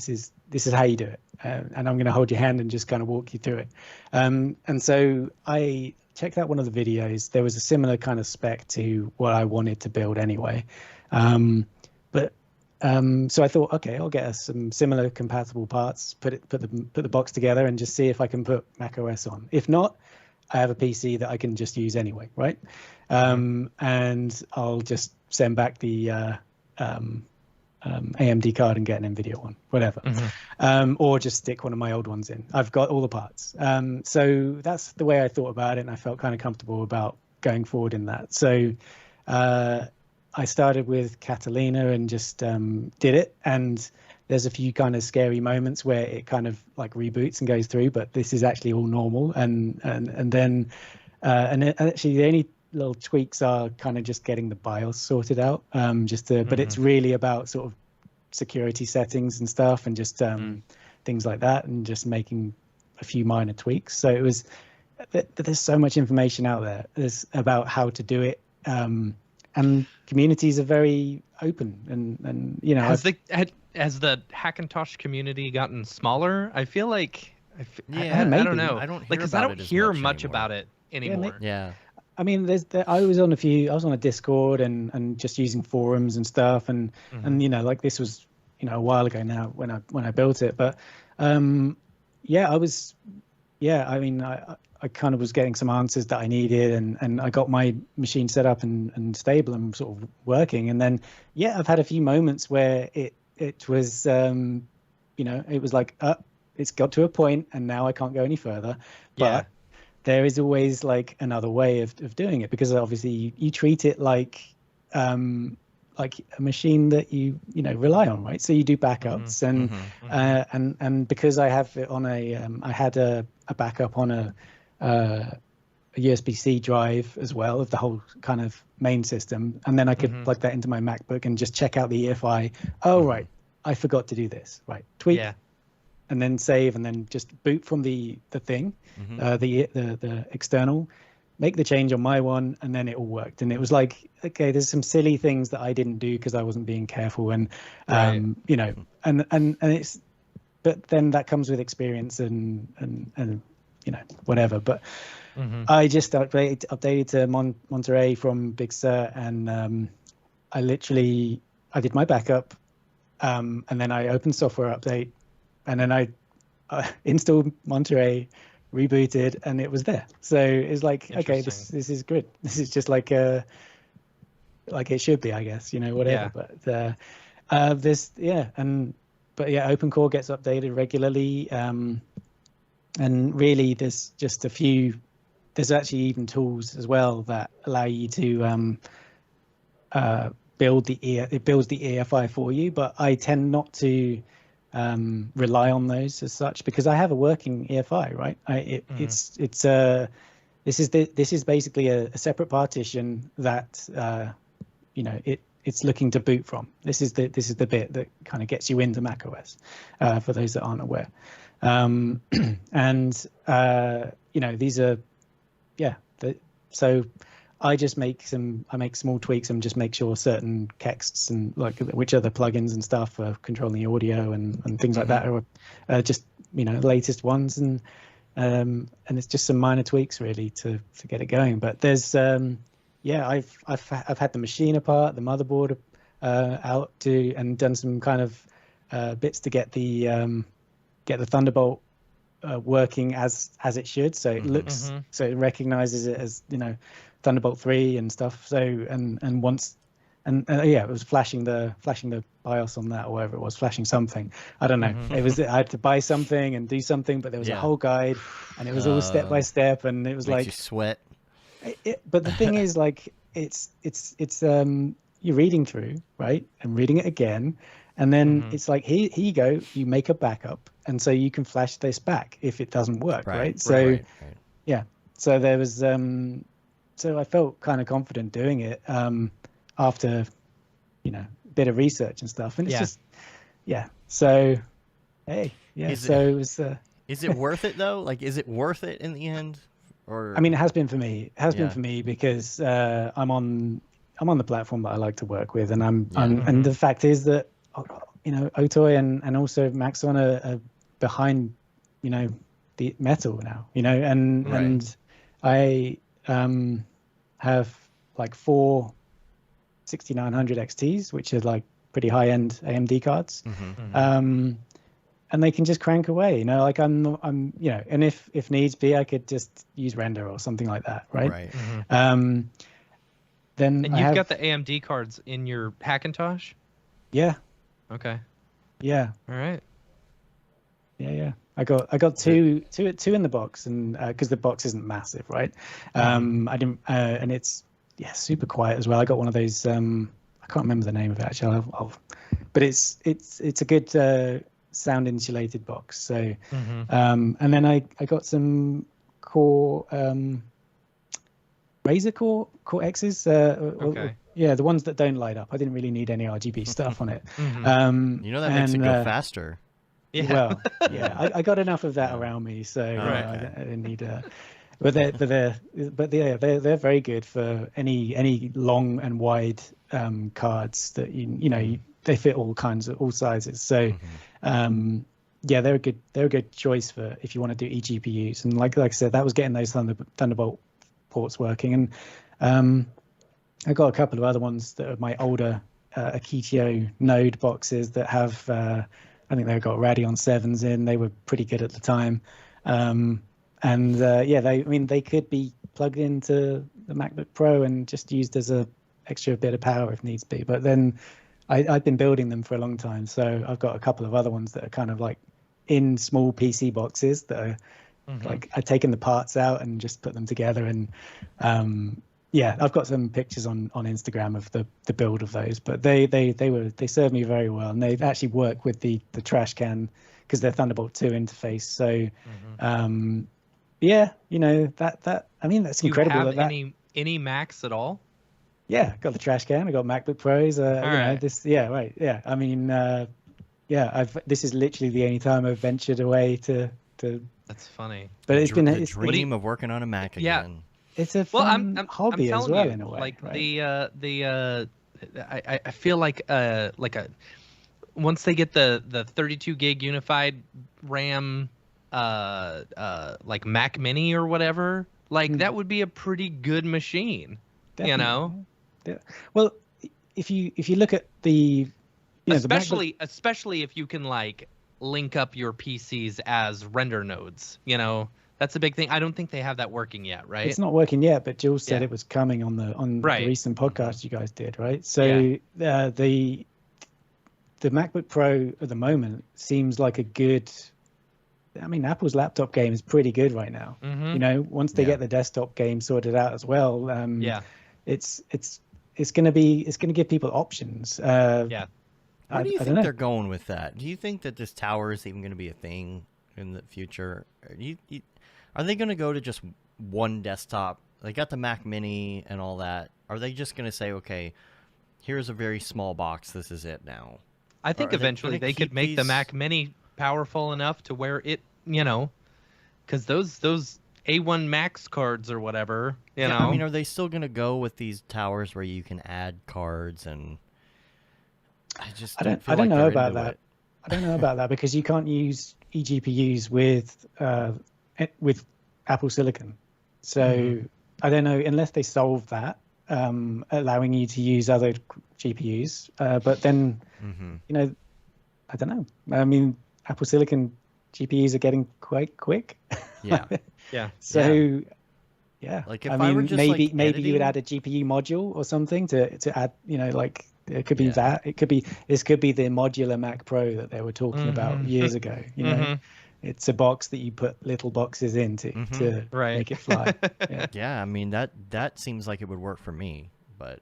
this is how you do it, and I'm going to hold your hand and just kind of walk you through it. And so I checked out one of the videos. There was a similar kind of spec to what I wanted to build anyway. So I thought, okay, I'll get us some similar compatible parts, put the box together, and just see if I can put macOS on. If not, I have a PC that I can just use anyway, right? And I'll just send back the AMD card and get an NVIDIA one, whatever. Or just stick one of my old ones in. I've got all the parts. So that's the way I thought about it, and I felt kind of comfortable about going forward in that. So I started with Catalina and just did it. And there's a few kind of scary moments where it kind of like reboots and goes through, but this is actually all normal. And then actually the only little tweaks are kind of just getting the BIOS sorted out. But it's really about sort of security settings and stuff, and just things like that, and just making a few minor tweaks. So it was, there's so much information out there. There's about how to do it. And communities are very open, and you know, has the Hackintosh community gotten smaller? I feel like I don't know. I don't hear because I don't hear much about it anymore. Yeah. I mean, I was on a Discord and just using forums and stuff, and you know, like this was, you know, a while ago now when I built it, but I mean, I kind of was getting some answers that I needed, and I got my machine set up and stable and sort of working. And then, I've had a few moments where it was, you know, it was like, it's got to a point and now I can't go any further. But there is always like another way of doing it, because obviously you treat it like a machine that you know rely on, right? So you do backups, and because I have it on I had a backup on a USB-C drive as well of the whole kind of main system, and then I could plug that into my MacBook and just check out the EFI. Right, I forgot to do this. Right, tweak, and then save, and then just boot from the thing, the external, make the change on my one, and then it all worked. And it was like, okay, there's some silly things that I didn't do because I wasn't being careful, and you know, and it's, but then that comes with experience and you know, whatever. But I just updated to Monterey from Big Sur, and I did my backup, and then I opened software update, and then I installed Monterey, rebooted, and it was there. So it's like, okay, this is good. This is just like it should be, I guess, you know, whatever. But OpenCore gets updated regularly. And really, there's just a few. There's actually even tools as well that allow you to build it builds the EFI for you. But I tend not to rely on those as such, because I have a working EFI, right? This is basically a separate partition that you know, it's looking to boot from. This is the bit that kind of gets you into macOS, for those that aren't aware. And you know, these are so I make small tweaks and just make sure certain texts and like which other plugins and stuff for controlling the audio and things like that are just, you know, the latest ones, and it's just some minor tweaks really to get it going. But there's I've had the machine apart, the motherboard out to, and done some kind of bits to get the Thunderbolt working as it should, so it looks, so it recognizes it as, you know, Thunderbolt 3 and stuff. So and once it was flashing the BIOS on that, or whatever it was, flashing something, I don't know. It was, I had to buy something and do something, but there was a whole guide, and it was all step by step, and it was makes like you sweat. But the thing is, like, it's you're reading through, right, and reading it again. And then it's like, here you go, you make a backup, and so you can flash this back if it doesn't work, right? So, so there was, so I felt kind of confident doing it after, you know, a bit of research and stuff. And it's just, so, hey, so it was... Is it worth it, though? Like, is it worth it in the end? Or I mean, it has been for me. It has been for me because I'm on the platform that I like to work with, and and the fact is that, Otoy and also Maxon are behind, the metal now, and I have like 4 6900 XTs, which are like pretty high-end AMD cards. And they can just crank away, like I'm and if needs be, I could just use render or something like that, right? Then and you've got the AMD cards in your Hackintosh? Yeah. Okay. Yeah. All right. Yeah. I got two in the box, and because the box isn't massive, right? I didn't, and it's super quiet as well. I got one of those. I can't remember the name of it actually. But it's a good sound insulated box. So, and then I got some Core Razer Core X's. Okay. Yeah, the ones that don't light up. I didn't really need any RGB stuff on it. That makes it go faster. Yeah. Well, yeah, I got enough of that around me, so I didn't need. But they're very good for any long and wide cards that they fit all sizes. So they're a good choice for if you want to do eGPUs. And like I said, that was getting those Thunderbolt ports working. And I got a couple of other ones that are my older Akitio node boxes that have I think they've got Radeon 7s in. They were pretty good at the time. They could be plugged into the MacBook Pro and just used as a extra bit of power if needs be. But then I've been building them for a long time, so I've got a couple of other ones that are kind of like in small PC boxes that are like I've taken the parts out and just put them together. And I've got some pictures on Instagram of the build of those. But they served me very well, and they actually work with the trash can because they're Thunderbolt 2 interface. So that's incredible. Do you have any Macs at all? Yeah, got the trash can. I got MacBook Pros. Right. I mean, this is literally the only time I've ventured away to. That's funny. But it's been a dream of working on a Mac again. It's a fun hobby as well, in a way. Like right? I feel like once they get the 32 gig unified RAM, like Mac Mini or whatever, like that would be a pretty good machine. Definitely. Yeah. Well, if you look at the especially if you can like link up your PCs as render nodes, that's a big thing. I don't think they have that working yet, right? It's not working yet, but Jill said it was coming on the recent podcast you guys did, right? So the MacBook Pro at the moment seems like a good. I mean, Apple's laptop game is pretty good right now. Once they get the desktop game sorted out as well, it's going to give people options. Where do you think they're going with that? Do you think that this tower is even going to be a thing in the future? Are they going to go to just one desktop? They got the Mac Mini and all that. Are they just going to say, okay, here's a very small box. This is it now? I think eventually they could make the Mac Mini powerful enough to where it, because those A1 Max cards or whatever, know. I mean, are they still going to go with these towers where you can add cards and? I don't know about that. I don't know about that because you can't use eGPUs with Apple Silicon. So I don't know unless they solve that, allowing you to use other GPUs. But then, I don't know. I mean, Apple Silicon GPUs are getting quite quick. Yeah. So, yeah. Like if I were just maybe editing... you would add a GPU module or something to add, like it could be that. This could be the modular Mac Pro that they were talking about years ago. It's a box that you put little boxes into to make it fly. Yeah, I mean that seems like it would work for me, but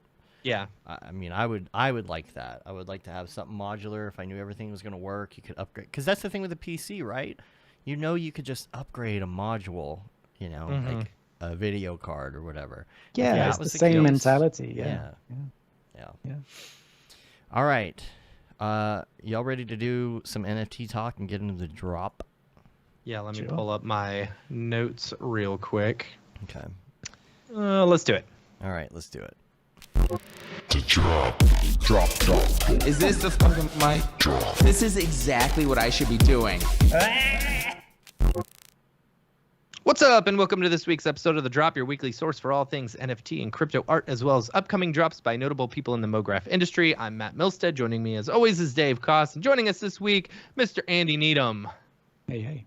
I mean I would like that. I would like to have something modular. If I knew everything was going to work, you could upgrade. Because that's the thing with the PC, right? You could just upgrade a module. Like a video card or whatever. Yeah, it's the same mentality. Yeah. All right. Y'all ready to do some NFT talk and get into the drop? Yeah, let me pull up my notes real quick. Okay. Let's do it. All right, let's do it. Is this the fucking mic drop? This is exactly what I should be doing. What's up, and welcome to this week's episode of The Drop, your weekly source for all things NFT and crypto art, as well as upcoming drops by notable people in the Mograph industry. I'm Matt Milstead. Joining me, as always, is Dave Koss. And joining us this week, Mr. Andy Needham. Hey.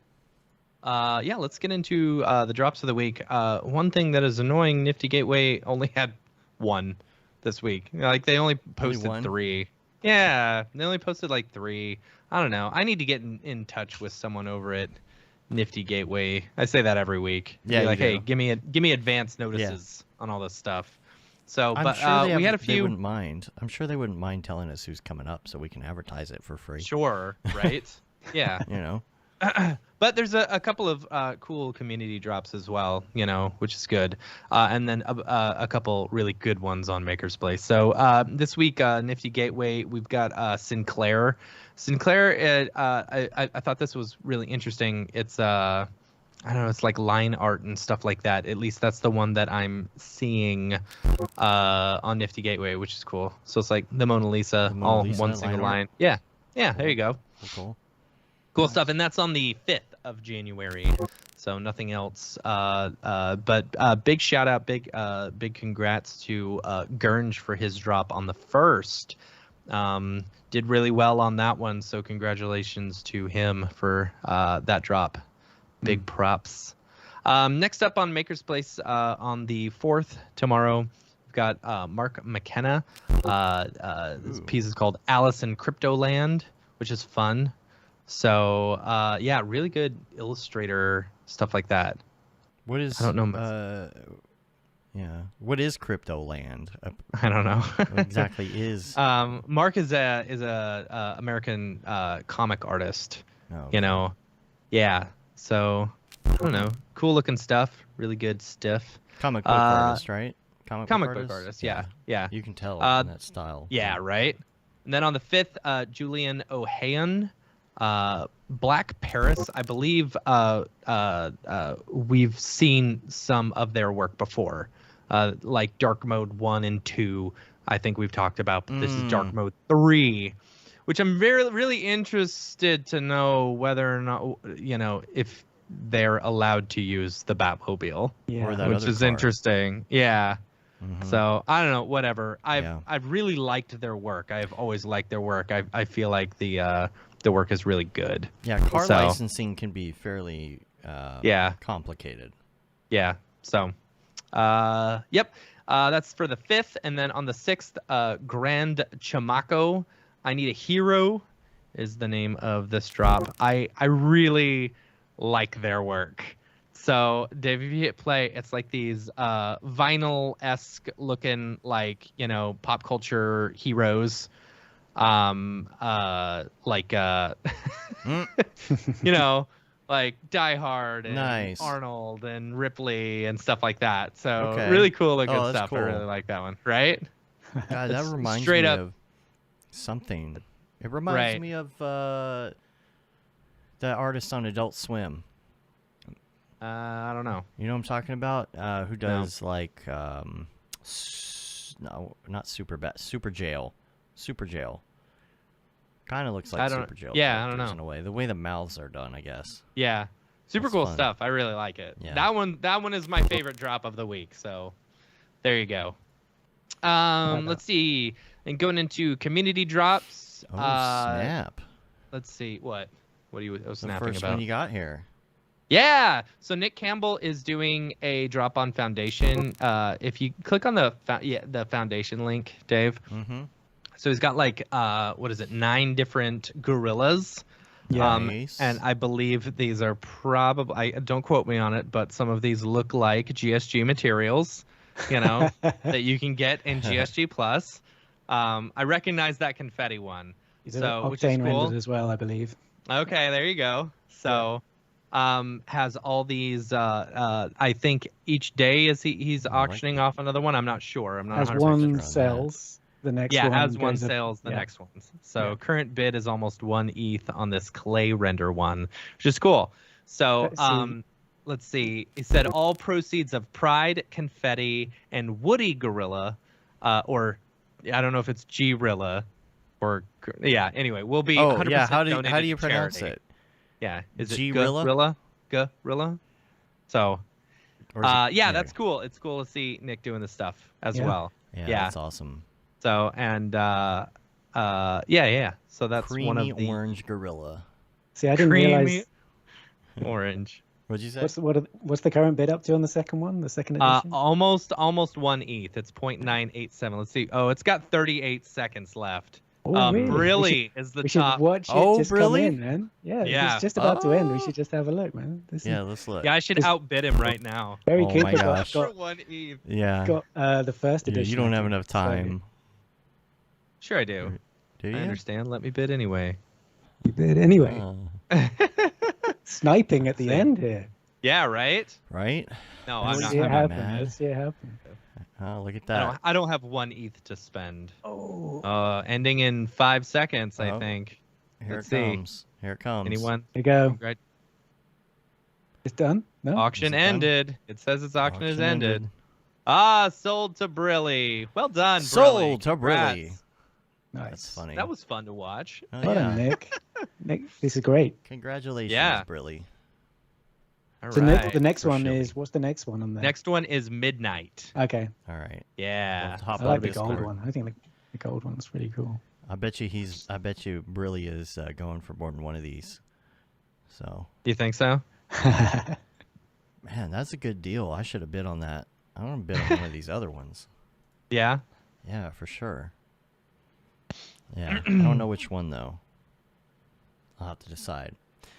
Yeah, let's get into the drops of the week. One thing that is annoying, Nifty Gateway only had one this week. Like, they only posted 3. Yeah, they only posted like 3. I don't know. I need to get in touch with someone over at Nifty Gateway. I say that every week. Yeah, be like, hey, give me advance notices on all this stuff. So, I'm but sure we had a They few. wouldn't mind. I'm sure they wouldn't mind telling us who's coming up, so we can advertise it for free. Sure, right? Yeah. You know. But there's a couple of cool community drops as well, you know, which is good. And then a couple really good ones on Maker's Place. So this week, Nifty Gateway, we've got Sinclair. Sinclair, I thought this was really interesting. It's, I don't know, it's like line art and stuff like that. At least that's the one that I'm seeing on Nifty Gateway, which is cool. So it's like the Mona Lisa, all one single line. Yeah, there you go. Cool stuff, and that's on the 5th of January, so nothing else. But big shout out, big congrats to Gurnge for his drop on the 1st. Did really well on that one, so congratulations to him for that drop. Big props. Next up on Maker's Place on the 4th tomorrow, we've got Mark McKenna. This piece is called Alice in Cryptoland, which is fun. So, yeah, really good Illustrator, stuff like that. What is... I don't know. Yeah. What is Cryptoland? I don't know. What exactly is... Mark is a American comic artist, you know. Yeah. So, I don't know. Cool looking stuff. Really good stuff. Comic book artist, right? Comic book artist, yeah. You can tell in that style. Yeah, right? And then on the 5th, Julian O'Hayan. Black Paris, I believe we've seen some of their work before, like Dark Mode 1 and 2. I think we've talked about, but this is Dark Mode 3, which I'm really interested to know whether or not, you know, if they're allowed to use the Batmobile, which is interesting. Yeah. So I don't know, whatever. I've really liked their work. I've always liked their work. I feel like the work is really good. Yeah, car licensing can be fairly complicated. Yeah. So yep. That's for the 5th, and then on the 6th, Grand Chamaco, I Need a Hero is the name of this drop. I really like their work. So, Dave, if you hit play, it's like these vinyl-esque looking, like, you know, pop culture heroes. Like, you know, like Die Hard and Arnold and Ripley and stuff like that. So, really cool looking stuff. Cool. I really like that one. Right? God, that reminds me of something. It reminds me of the artist on Adult Swim. I don't know. You know what I'm talking about? Who does like no, not Super Jail. Kind of looks like Super Jail. Yeah, I don't know. In a way, the way the mouths are done, I guess. Yeah, super cool stuff. I really like it. Yeah. That one is my favorite drop of the week. So there you go. Let's see. And going into community drops. Oh, snap. Let's see. What are you snapping about? The first one you got here. Yeah. So Nick Campbell is doing a drop on Foundation. If you click on the Foundation link, Dave. So he's got like 9 different gorillas. Nice. And I believe these are probably, don't quote me on it, but some of these look like GSG materials, you know, that you can get in GSG Plus. I recognize that confetti one. So which is cool. Octane rendered as well, I believe. Okay, there you go. So has all these I think each day is he's auctioning off another one. I'm not sure. I'm not 100% sure. As one sells, the next one as one sells, the next ones. So current bid is almost 1 ETH on this clay render one, which is cool. So let's see. He said all proceeds of Pride, Confetti, and Woody Gorilla or I don't know if it's G-Rilla or yeah. Anyway, we'll be. Oh 100% yeah, how do donated you to pronounce charity. it? Yeah, is it G-Rilla? Gorilla? So, Or is it- yeah, that's cool. It's cool to see Nick doing this stuff as well. Yeah, Yeah. that's awesome. So and yeah. So that's Creamy one of the orange gorilla. See, I didn't creamy realize. orange. What'd you say? What's the current bid up to on the second one? The second edition? Almost 1 ETH. It's 0.987. Let's see. Oh, it's got 38 seconds left. Oh, really? Brilly is the We should top. watch it just Brilly? come in, man. Yeah, Yeah. it's just about to end. We should just have a look, man. This Yeah, is let's look. Yeah, I should outbid him right now. very Oh Cooper my got, gosh. For 1 ETH. Yeah. got the first Yeah, edition. you don't I have think. enough time. Sure I do. Do I you? understand. Let me bid anyway. You did anyway. Uh, Sniping at the See. end here. Yeah, right? right? No, Let's I'm Let's not. see it I'm happen. mad. Let's see it happen. Oh, look at I that. don't have 1 ETH to spend. Oh, Ending in 5 seconds, I Oh. think. Here Let's it see. comes. Here it comes. Anyone? here you go. Right. It's done. No. Auction Is it done? ended. It says its auction has Auction ended. ended. Sold to Brilly. Well done, Brilly. Sold to Congrats. Brilly. Nice. That's funny. That was fun to watch. Oh, Well yeah. done, Nick. Nick, this is great. Congratulations, Yeah. Brilly. All So right. the next for one shipping. is what's the next one on there? Next one is Midnight. Okay, All right. Yeah. We'll hop I on like the gold Discord. one. I think the gold one's pretty cool. I bet you Brilly is going for more than one of these. So, You think so? man, that's a good deal. I should have bid on that. I want to bid on one of these other ones. Yeah. Yeah, for sure. Yeah, I don't know which one though. I'll have to decide.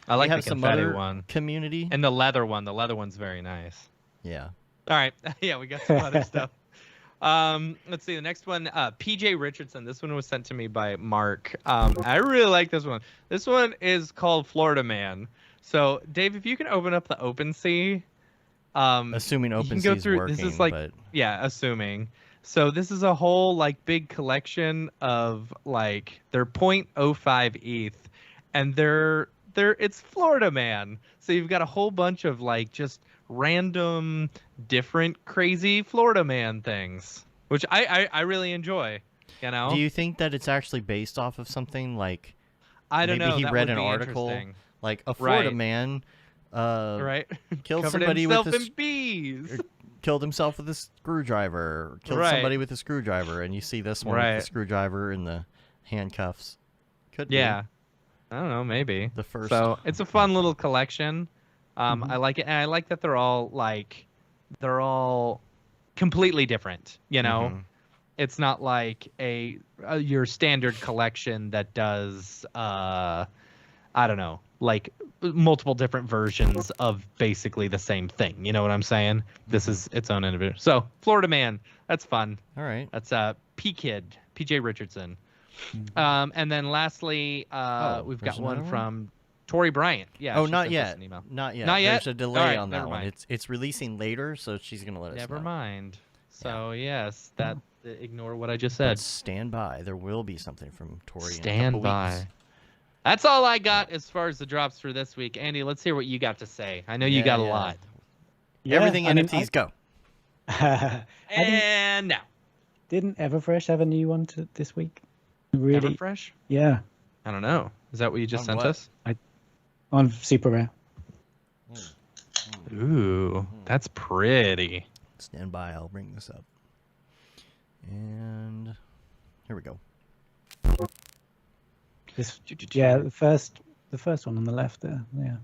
I like we the have some confetti other one. community. And the leather one. The leather one's very nice. Yeah. All right. Yeah, we got some other stuff. Let's see. The next one, PJ Richardson. This one was sent to me by Mark. I really like this one. This one is called Florida Man. So, Dave, if you can open up the OpenSea. Assuming you can go OpenSea is through. working, This is like, but yeah, assuming. So this is a whole like big collection of like their 0.05 ETH, and it's Florida Man. So you've got a whole bunch of like just random, different, crazy Florida Man things, which I really enjoy. You know, do you think that it's actually based off of something like I don't maybe know. he that read would an be article interesting. like a Florida Right. man Right? killed Covered somebody himself with a in bees. killed himself with a screwdriver, or killed Right. somebody with a screwdriver, and you see this one with Right. the screwdriver and the handcuffs. Could be. Yeah. I don't know, maybe. The first. So it's a fun little collection. I like it, and I like that they're all completely different. You know, Mhm. it's not like your standard collection that does I don't know, like multiple different versions of basically the same thing. You know what I'm saying? This is its own individual. So Florida Man, that's fun. All right. That's PJ Richardson. And then lastly, we've there's got one another one? from Tori Bryant. Yeah. Oh, she not sent us yet. an email. Not yet. Not yet? There's a delay All right, on that never one. mind. It's releasing later, so she's gonna let us Never know. mind. So yes, that ignore what I just But said. stand by. There will be something from Tori. in a Stand couple by. weeks. That's all I got as far as the drops for this week. Andy, let's hear what you got to say. I know you got a lot. Yeah, Everything I mean, NFTs go. And now, Didn't Everfresh have a new one this week? Really? Everfresh? Yeah, I don't know. Is that what you just On sent what? us? on Super Rare. Ooh, that's pretty. Stand by. I'll bring this up. And here we go. Yeah, the first one on the left there. Yeah.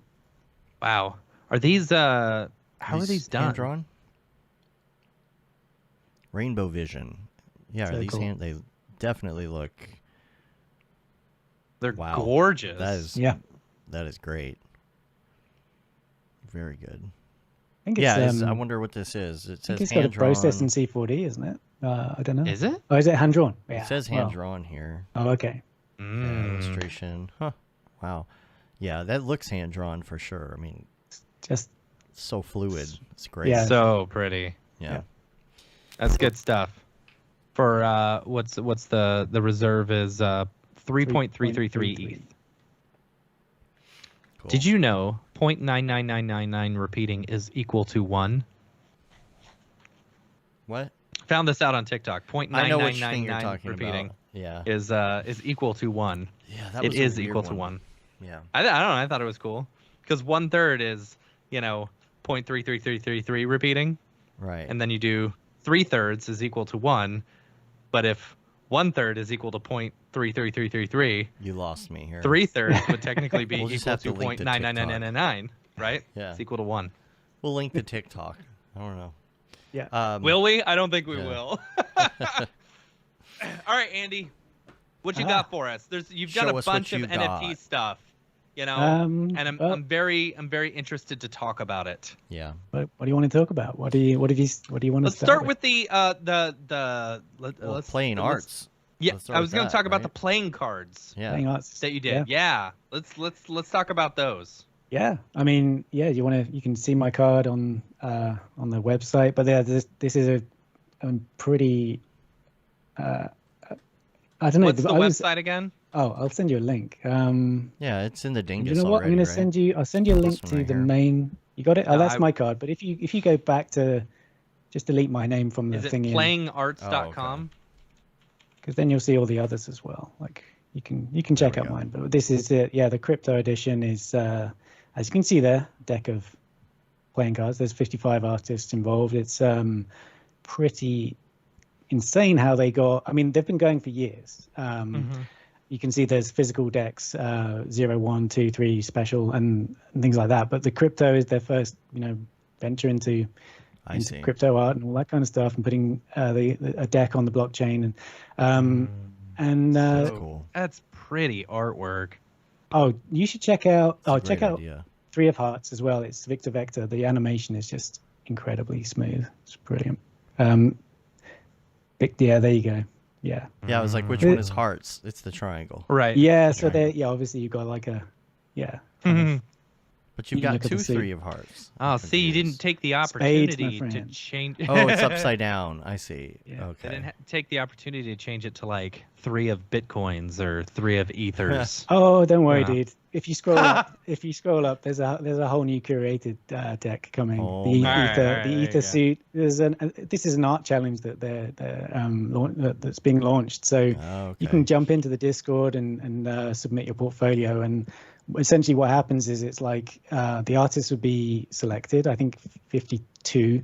Wow. Are these how are these done? Hand-drawn? Rainbow Vision. Yeah, So these cool. they definitely look. They're Wow. gorgeous. Yeah. That is great. Very good. I think it's, Yeah, I wonder what this is. It I think says it's got a hand drawn. process in C4D, isn't it? I don't know. Is it? Oh, is it hand drawn? Yeah. It says well, hand drawn here. Oh, okay. Mm. Illustration. Huh. Wow. Yeah, that looks hand drawn for sure. I mean, Just it's so fluid. It's great. Yeah. So pretty. Yeah. That's good stuff. For what's the reserve is 3.333 ETH. Cool. Did you know 0.99999 repeating is equal to 1? What? Found this out on TikTok. I know which thing you're 0.9999 talking repeating about. Yeah. is equal to 1. Yeah, that was it is equal to 1. Yeah. I don't know. I thought it was cool because 1/3 is 0.33333 repeating, Right. and then you do 3/3 is equal to 1. But if 1/3 is equal to 0.33333, You lost me here. 3/3 would technically be We'll just equal have to to link the 0.99999, right? Yeah. It's equal to 1. We'll link the TikTok. I don't know. Yeah. Will we? I don't think we yeah. will. All right, Andy, what you got for us? You've got Show a us what bunch of you NFT got. stuff, and well- I'm very interested to talk about it. Yeah. What do you want to talk about? What do you want to Let's start with the Playing let's- arts. Yeah, Let's start I was with going that, to talk about right? the playing cards Yeah. playing arts that you did. Yeah. Let's talk about those. Yeah, I mean, yeah, you can see my card on the website, but yeah, this is a pretty I don't know. What's the website again? Oh, I'll send you a link. Yeah, it's in the dingus You know what? already, I'm going to right? send you. I'll send you a link This one to right the here. main. You got it? Oh, No, that's my card. But if you go back to, just delete my name from the Is it thing, playingarts.com? because then you'll see all the others as well. Like you can check we out go. mine. But this is it. Yeah, the crypto edition is, as you can see there, deck of playing cards. There's 55 artists involved. It's pretty insane how they got. I mean, they've been going for years. You can see there's physical decks, 0, 1, 2, 3 special and things like that. But the crypto is their first, venture into see. crypto art and all that kind of stuff, and putting a deck on the blockchain and That's cool. That's pretty artwork. oh, you should check out. It's a Check great out idea. 3 of Hearts as well. It's Victor Vector. The animation is just incredibly smooth. It's brilliant. Yeah, there you go. Yeah. Yeah, I was like, which one is hearts? It's the triangle. Right. Yeah. So there. Yeah. Obviously, you got like a. Yeah. But you've You got look at the 2 suit. 3 of hearts. Oh, see, you didn't take the Spades, my opportunity to friend. change. Oh, it's upside down. I see. Yeah. They Okay. didn't take the opportunity to change it to like 3 of bitcoins or 3 of ethers. Oh, don't worry, Yeah. dude. If you scroll up, there's a whole new curated deck coming. Oh, The man. ether, Alright, the there you ether go. suit. This is an art challenge that that's being launched. So Okay. you can jump into the Discord and submit your portfolio. And essentially, what happens is it's like the artist would be selected. I think 52,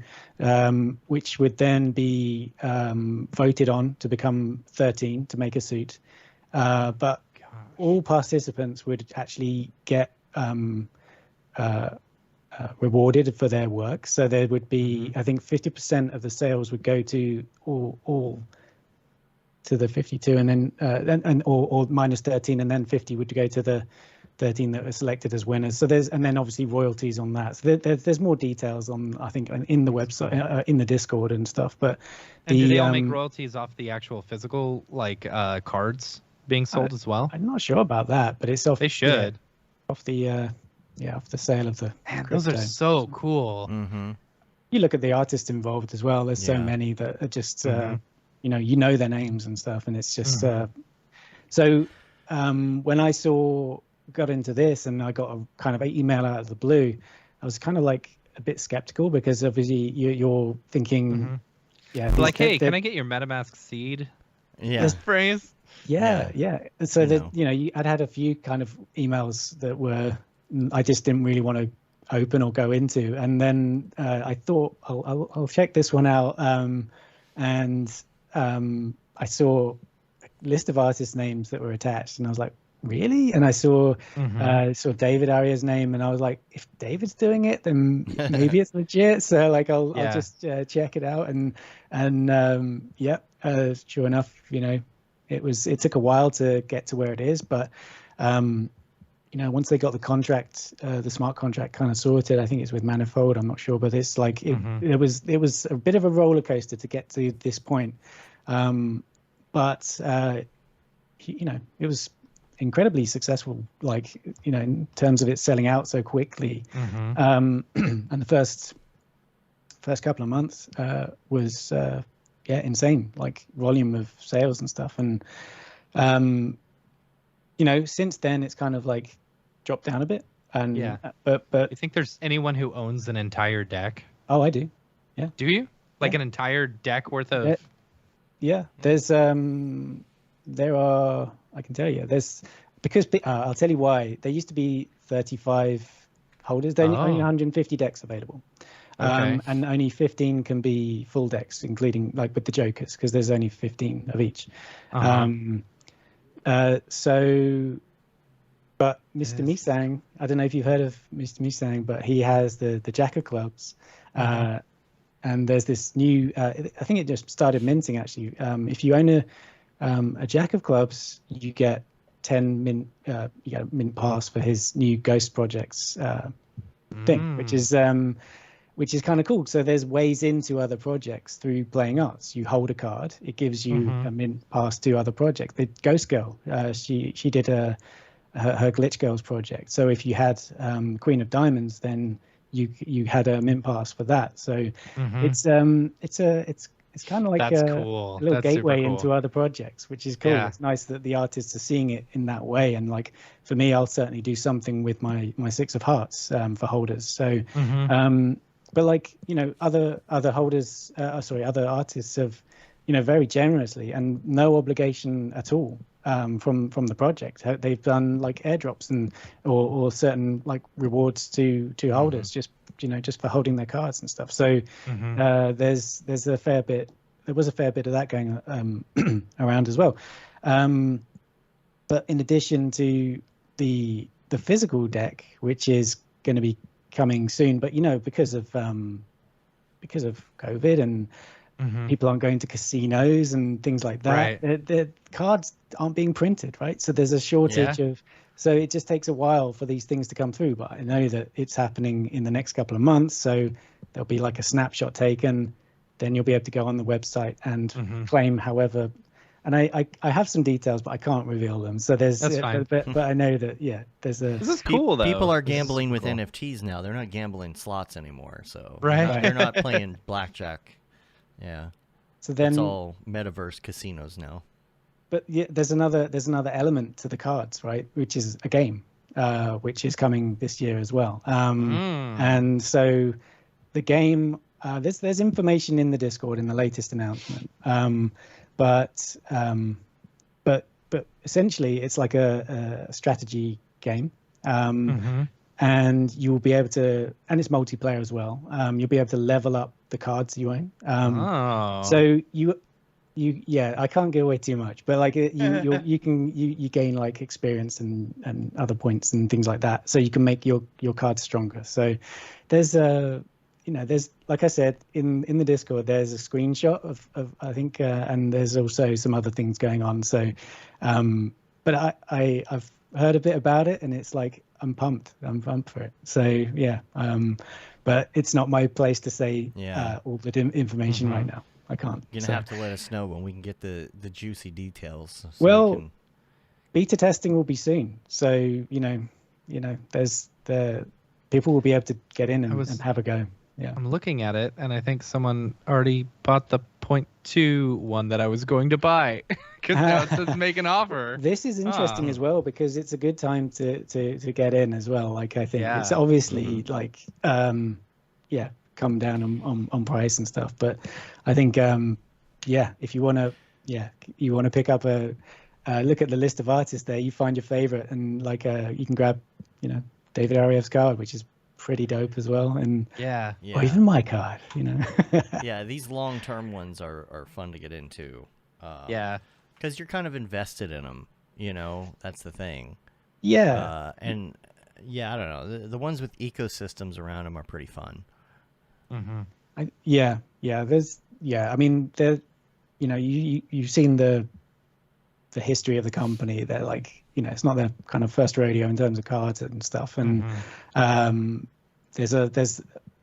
which would then be voted on to become 13 to make a suit. But all participants would actually get rewarded for their work. So there would be, I think, 50% of the sales would go to all to the 52, and then or minus 13, and then 50 would go to the 13 that were selected as winners. So and then obviously royalties on that. So there's more details on, I think, in the website, in the Discord and stuff. But And do they all make royalties off the actual physical cards being sold as well? I'm not sure about that, but it's off. They should. Off the off the sale of the. Man, those are crypto. so cool. Mm-hmm. You look at the artists involved as well. There's so Yeah. many that are just Mhm. you know their names and stuff, and it's just so when I got into this and I got a kind of email out of the blue, I was kind of like a bit skeptical, because obviously you're thinking, yeah, Like, hey, can I get your MetaMask seed? Yeah. This phrase? Yeah. And so I that know. I'd had a few kind of emails that were I just didn't really want to open or go into, and then I thought I'll check this one out, and I saw a list of artist names that were attached, and I was like, really? And I saw David Aria's name, and I was like, if David's doing it, then maybe it's legit. So like I'll just check it out, and sure enough, it took a while to get to where it is, but once they got the contract, the smart contract kind of sorted, I think it's with Manifold, I'm not sure, but it's like it was a bit of a roller coaster to get to this point, but it was incredibly successful, like in terms of it selling out so quickly. And the first couple of months was insane, like volume of sales and stuff, and since then it's kind of like dropped down a bit, and but You think there's anyone who owns an entire deck? oh, I do. Do you? Like an entire deck worth of. Yeah, there's there are, I can tell you, there's, because I'll tell you why. There used to be 35 holders. There are only 150 decks available. Okay. And only 15 can be full decks, including like with the jokers, because there's only 15 of each. So, but Mr. Misang, I don't know if you've heard of Mr. Misang, but he has the Jack of Clubs. And there's this new, I think it just started minting actually. If you own a Jack of Clubs, you get 10 mint, you get a mint pass for his new Ghost Projects thing, which is kind of cool. So there's ways into other projects through playing arts. You hold a card, it gives you a mint pass to other projects. The Ghost Girl, she did her Glitch Girls project. So if you had Queen of Diamonds, then you had a mint pass for that. So it's kind of like a little gateway into other projects, which is cool. It's nice that the artists are seeing it in that way. And like for me, I'll certainly do something with my Six of Hearts for holders. So but like, you know, other holders, other artists have, you know, very generously and no obligation at all from the project. They've done like airdrops and or certain like rewards to holders just for holding their cards and stuff. So there's a fair bit. There was a fair bit of that going around as well. But in addition to the physical deck, which is going to be coming soon, but you know, because of COVID and people aren't going to casinos and things like that, the cards aren't being printed, right? So there's a shortage of, so it just takes a while for these things to come through. But I know that it's happening in the next couple of months, so there'll be like a snapshot taken, then you'll be able to go on the website and claim however. And I have some details, but I can't reveal them. So there's, that's fine. But I know that there's a. This is cool though. People are gambling with NFTs now. They're not gambling slots anymore. So right, they're not playing blackjack. Yeah. So then it's all metaverse casinos now. But yeah, there's another element to the cards, right? Which is a game, which is coming this year as well. And so the game, there's information in the Discord in the latest announcement. But essentially it's like a strategy game. And you'll be able to, and it's multiplayer as well. You'll be able to level up the cards you own. So I can't give away too much, but like you gain like experience and other points and things like that. So you can make your cards stronger. So there's there's, like I said, in the Discord, there's a screenshot of I think, and there's also some other things going on. So, but I've heard a bit about it, and it's like I'm pumped for it. So yeah, but it's not my place to say all the information right now. I can't. You're gonna have to let us know when we can get the juicy details. So well, beta testing will be soon. So there's the people will be able to get in and have a go. Yeah, I'm looking at it, and I think someone already bought the 0.2 one that I was going to buy because now it says make an offer. This is interesting as well because it's a good time to get in as well. Like I think it's obviously like come down on price and stuff, but I think if you want to pick up a look at the list of artists there, you find your favorite, and like you can grab David Ariev's card, which is pretty dope as well, and or even my card, yeah, these long-term ones are fun to get into, because you're kind of invested in them, that's the thing. And I don't know, the ones with ecosystems around them are pretty fun. I mean, they're you've seen the history of the company. They're like, it's not their kind of first rodeo in terms of cards and stuff. And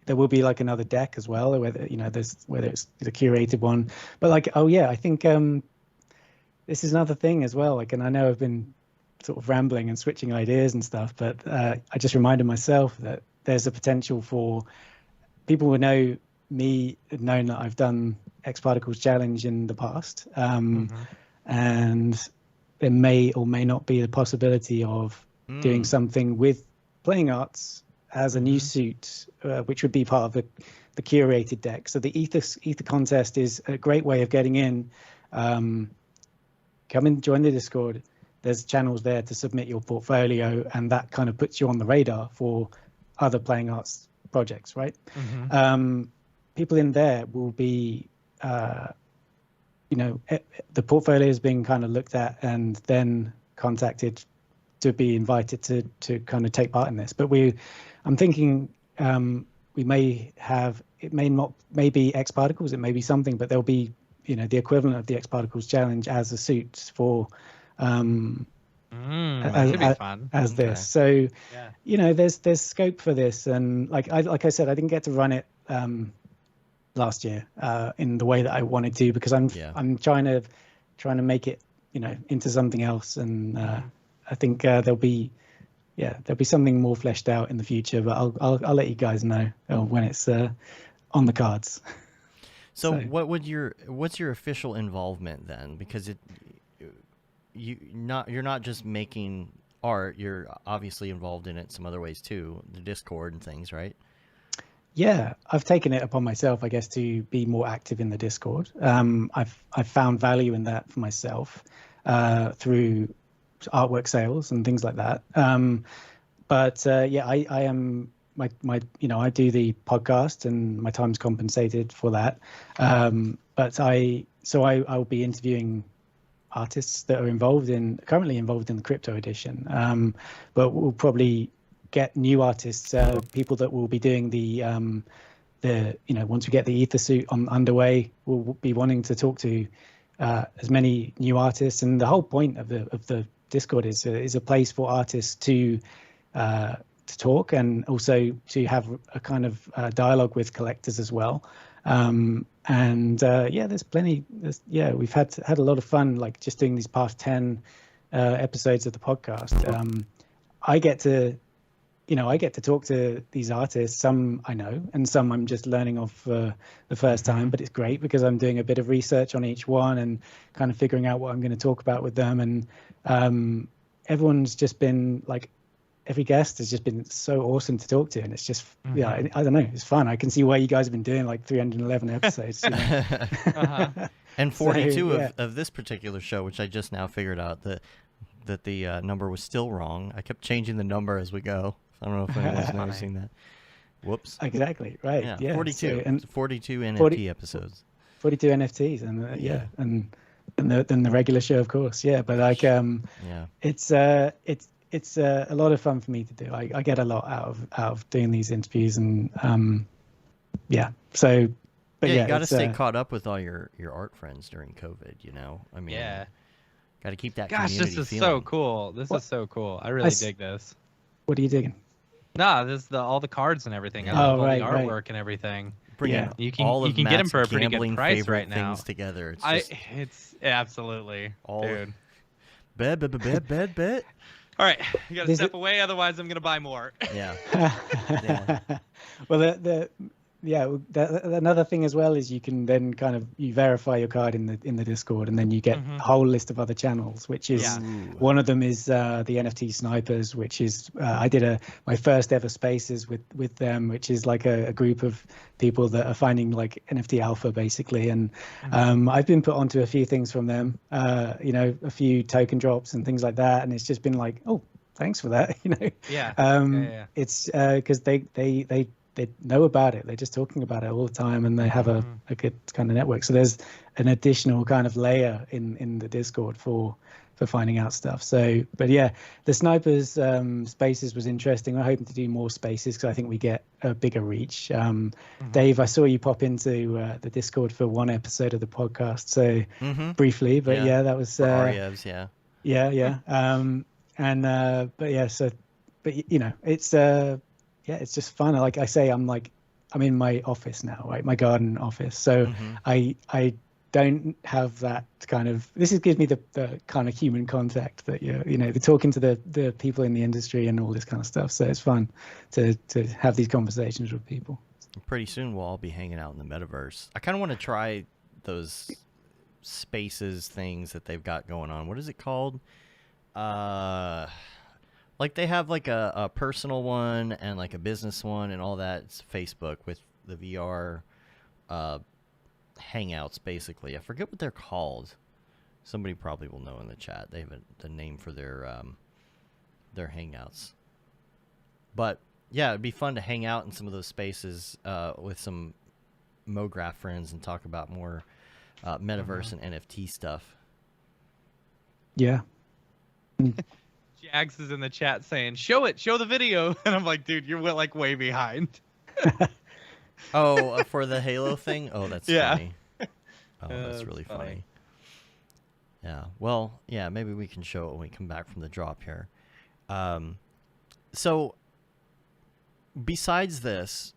there will be like another deck as well, whether it's the curated one. But like, I think this is another thing as well. Like, and I know I've been sort of rambling and switching ideas and stuff, but I just reminded myself that there's a potential for people who know me, known that I've done X Particles Challenge in the past, and there may or may not be the possibility of doing something with playing arts as a new suit, which would be part of the curated deck. So the Ether contest is a great way of getting in. Come and join the Discord. There's channels there to submit your portfolio, and that kind of puts you on the radar for other playing arts projects, right? People in there will be, the portfolio is being kind of looked at and then contacted to be invited to kind of take part in this. But I'm thinking we may have, it may be X Particles, it may be something, but there'll be, the equivalent of the X Particles challenge as a suit for that should be fun. as this. So there's scope for this, and like I said, I didn't get to run it last year in the way that I wanted to, because I'm trying to make it into something else, and I think there'll be something more fleshed out in the future, but I'll let you guys know when it's on the cards. So what's your official involvement then? Because you're not just making art, you're obviously involved in it some other ways too, the Discord and things, right? Yeah, I've taken it upon myself, I guess, to be more active in the Discord. I've found value in that for myself through artwork sales and things like that. I am I do the podcast, and my time's compensated for that. But I'll be interviewing artists that are currently involved in the crypto edition. But we'll probably get new artists, people that will be doing the once we get the Ether suit underway, we'll be wanting to talk to as many new artists. And the whole point of the Discord is a place for artists to talk, and also to have a kind of dialogue with collectors as well. There's plenty. We've had a lot of fun, like just doing these past 10 episodes of the podcast. I get to talk to these artists. Some I know, and some I'm just learning of for the first time. But it's great because I'm doing a bit of research on each one and kind of figuring out what I'm going to talk about with them. And everyone's just been like, every guest has just been so awesome to talk to, and it's just I don't know, it's fun. I can see why you guys have been doing like 311 episodes. And 42 of this particular show, which I just now figured out that the number was still wrong. I kept changing the number as we go. I don't know if anyone's noticing that. Whoops. Exactly, right. Yeah, 42. So, and 42 NFT episodes. 42 NFTs, and then the regular show, of course. Yeah, but like it's a lot of fun for me to do. I get a lot out of doing these interviews, and So, but you got to stay caught up with all your art friends during COVID. I mean, got to keep that. Gosh, this is feeling. So cool. This is so cool. I really dig this. What are you digging? No, this is all the cards and everything. I love all the artwork and everything. You can get them for a pretty good price right now. Things together. It's absolutely all dude. Bet. All right, you got to step away, otherwise I'm gonna buy more. Yeah. Well, another thing as well is you can then you verify your card in the Discord, and then you get a whole list of other channels, which is one of them is the NFT Snipers, which is I did my first ever spaces with them, which is like a group of people that are finding like NFT alpha basically, and I've been put onto a few things from them, a few token drops and things like that, and it's just been like, oh, thanks for that. It's because they know about it. They're just talking about it all the time, and they have a good kind of network. So there's an additional kind of layer in the Discord for finding out stuff. So, but yeah, the Snipers spaces was interesting. We're hoping to do more spaces because I think we get a bigger reach. Dave, I saw you pop into the Discord for one episode of the podcast, so briefly, but that was Ariev's, it's just fun. Like I say, I'm in my office now, right? My garden office. So I don't have that kind of, gives me the kind of human contact that they're talking to the people in the industry and all this kind of stuff. So it's fun to have these conversations with people. Pretty soon we'll all be hanging out in the metaverse. I kind of want to try those spaces things that they've got going on. What is it called? Like they have like a personal one and like a business one and all that. It's Facebook with the VR hangouts, basically. I forget what they're called. Somebody probably will know in the chat. They have the name for their hangouts. But yeah, it'd be fun to hang out in some of those spaces with some Mograph friends and talk about more metaverse and NFT stuff. Yeah. Jags is in the chat saying, show the video. And I'm like, dude, you're like way behind. Oh, for the Halo thing? Oh, that's funny. Oh, that's really funny. funny. Yeah. Well, yeah, maybe we can show it when we come back from the drop here. So, besides this,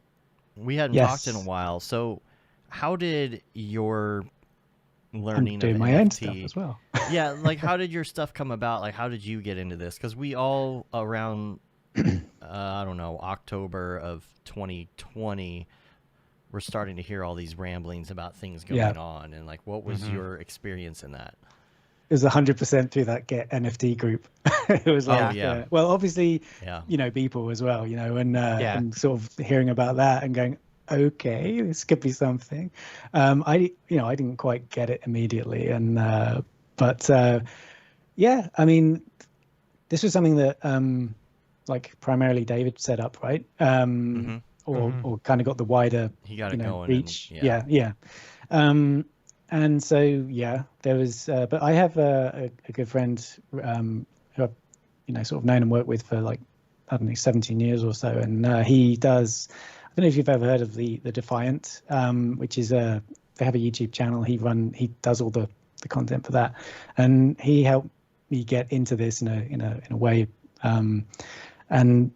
we hadn't talked in a while. So, how did your learning doing of my NFT, own stuff as well? yeah, like how did your stuff come about? Like, how did you get into this? Because we all around, I don't know, October of 2020, we're starting to hear all these ramblings about things going on, and like, what was your experience in that? It was 100% through that Get NFT group. It was like, well, obviously, you know, people as well, you know, and sort of hearing about that and going, okay, this could be something. I didn't quite get it immediately, and but yeah, I mean, this was something that like primarily David set up, right? Or kind of got the wider going reach. And, yeah. And so there was, but I have a good friend who I've sort of known and worked with for like, I don't know, 17 years or so, and he does. I don't know if you've ever heard of the Defiant, which is they have a YouTube channel. He does all the content for that, and he helped me get into this in a way. And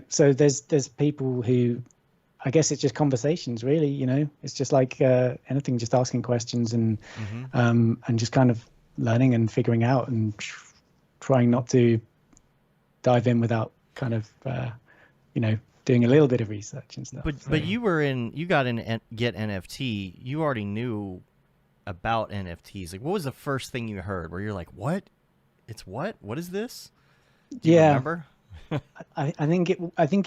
so there's people who, I guess it's just conversations, really. It's just like anything, just asking questions and just kind of learning and figuring out and trying not to dive in without kind of doing a little bit of research and stuff. But you got in Get NFT. You already knew about NFTs. Like, what was the first thing you heard where you're like, what? It's what? What is this? Do you remember? I think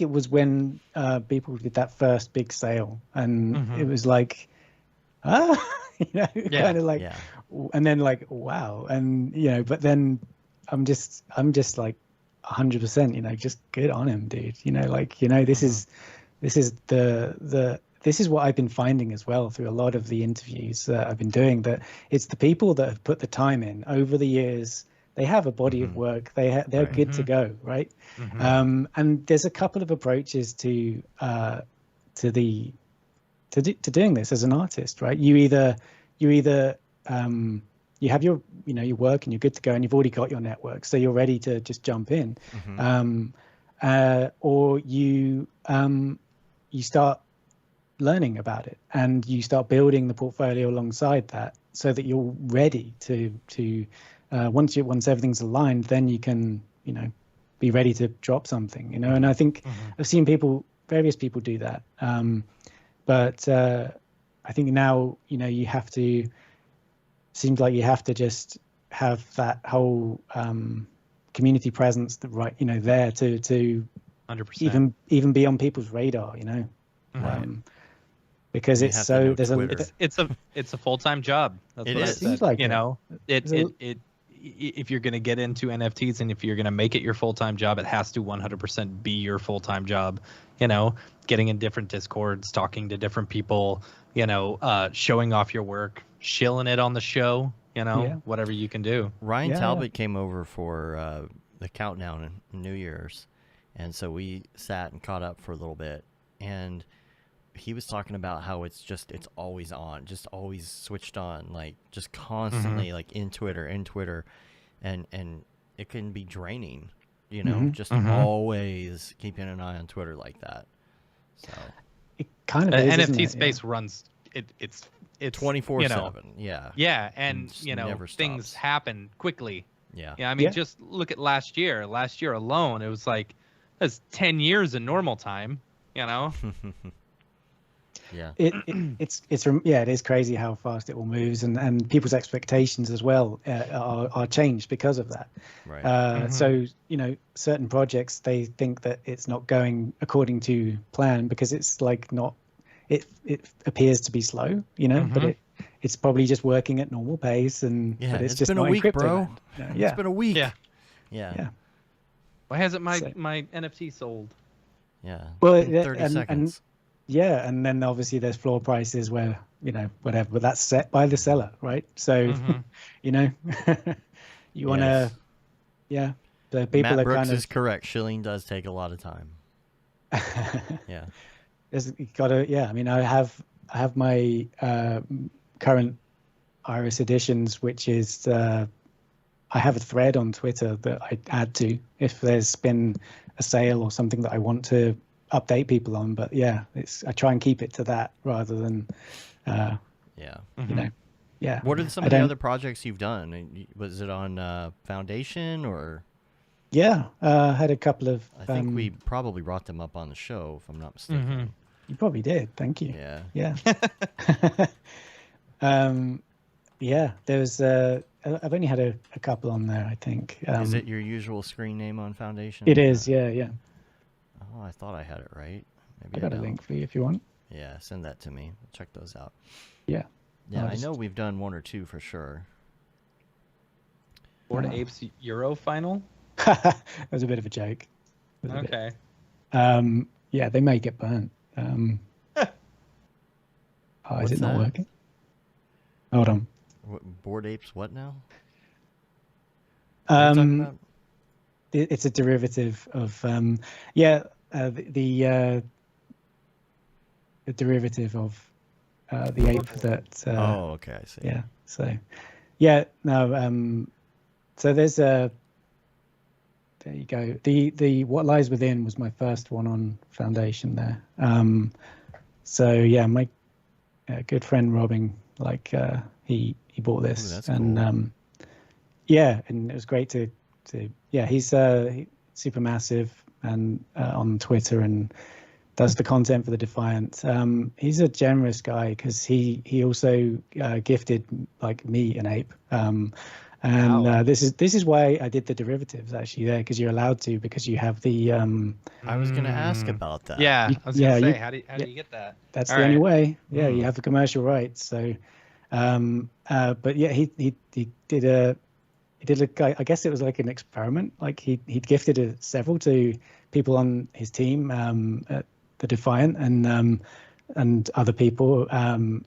it was when people did that first big sale, and it was like, kind of like, and then like, wow, and but then I'm just like 100%, just good on him, dude. This is what I've been finding as well through a lot of the interviews that I've been doing, that it's the people that have put the time in over the years. They have a body of work. They're good to go, right? And there's a couple of approaches to doing this as an artist, right? You either you have your your work and you're good to go and you've already got your network, so you're ready to just jump in, or you start learning about it and you start building the portfolio alongside that, so that you're ready to once everything's aligned, then you can be ready to drop something, and I think I've seen various people do that, but I think now you have to, seems like you have to just have that whole community presence that there to 100% even be on people's radar, because it's so it's a full-time job. That's it what is. it Seems like it if you're going to get into NFTs and if you're going to make it your full-time job, it has to 100% be your full-time job. Getting in different Discords, talking to different people, showing off your work, shilling it on the show, whatever you can do. Ryan Talbot came over for the countdown in New Year's, and so we sat and caught up for a little bit, and he was talking about how it's always on, just always switched on, like just constantly like in Twitter, and it can be draining, just always keeping an eye on Twitter like that. So it kind of is, NFT space runs it's 24/7. Yeah, and things happen quickly. Yeah. I mean, just look at last year. Last year alone, it was like that's 10 years in normal time. Yeah. It is crazy how fast it all moves, and people's expectations as well are changed because of that. Right. So certain projects, they think that it's not going according to plan because it's like not, it appears to be slow, you know, but it's probably just working at normal pace, but it's just been not a week, in crypto bro. land. Yeah. It's been a week. Yeah. Yeah. Why hasn't my So- my NFT sold? Yeah. Well, It's been yeah, 30 and- seconds. Yeah, and then obviously there's floor prices where, you know, whatever, but that's set by the seller, right? So, you know, you want to, Yes. so people Matt are Brooks kind is of, correct. Shilling does take a lot of time. Yeah. there's got to, I mean, I have my current Iris editions, which is, I have a thread on Twitter that I add to if there's been a sale or something that I want to update people on. But yeah, I try and keep it to that rather than, Yeah. you know, yeah. What are some I of the don't- other projects you've done? Was it on Foundation or? Yeah, I had a couple of. I think we probably brought them up on the show, if I'm not mistaken. You probably did. Thank you. Yeah. Yeah. Yeah. There's. I've only had a couple on there. I think. Is it your usual screen name on Foundation? It is. Yeah. Oh, I thought I had it right. Maybe I got a don't. link for you if you want. Yeah, send that to me. We'll check those out. Yeah. Yeah, I'll I know just- we've done one or two for sure. Bored Oh. Apes Euro final? That was a bit of a joke. It was a bit- Okay. Yeah, they may get burnt. Is What's it not that? working? Hold on. Bored Apes what now? What are you talking about? It's a derivative of the derivative of the ape that Oh, okay, I see. yeah. So no. So there's a. There you go. The What Lies Within was my first one on Foundation there. So yeah, my good friend Robin, like he bought this, that's and cool. yeah, and it was great to he's super massive and on Twitter and does the content for the Defiant. He's a generous guy because he also gifted like me an ape. And Wow. this is why I did the derivatives actually there, because you're allowed to, because you have the I was going to ask about that. Yeah, You- I was gonna yeah, say, you- how do you get that? that's All the only right. way. Yeah, you have the commercial rights. So but yeah, he did a I guess it was like an experiment. Like he'd gifted several to people on his team at the Defiant and other people, and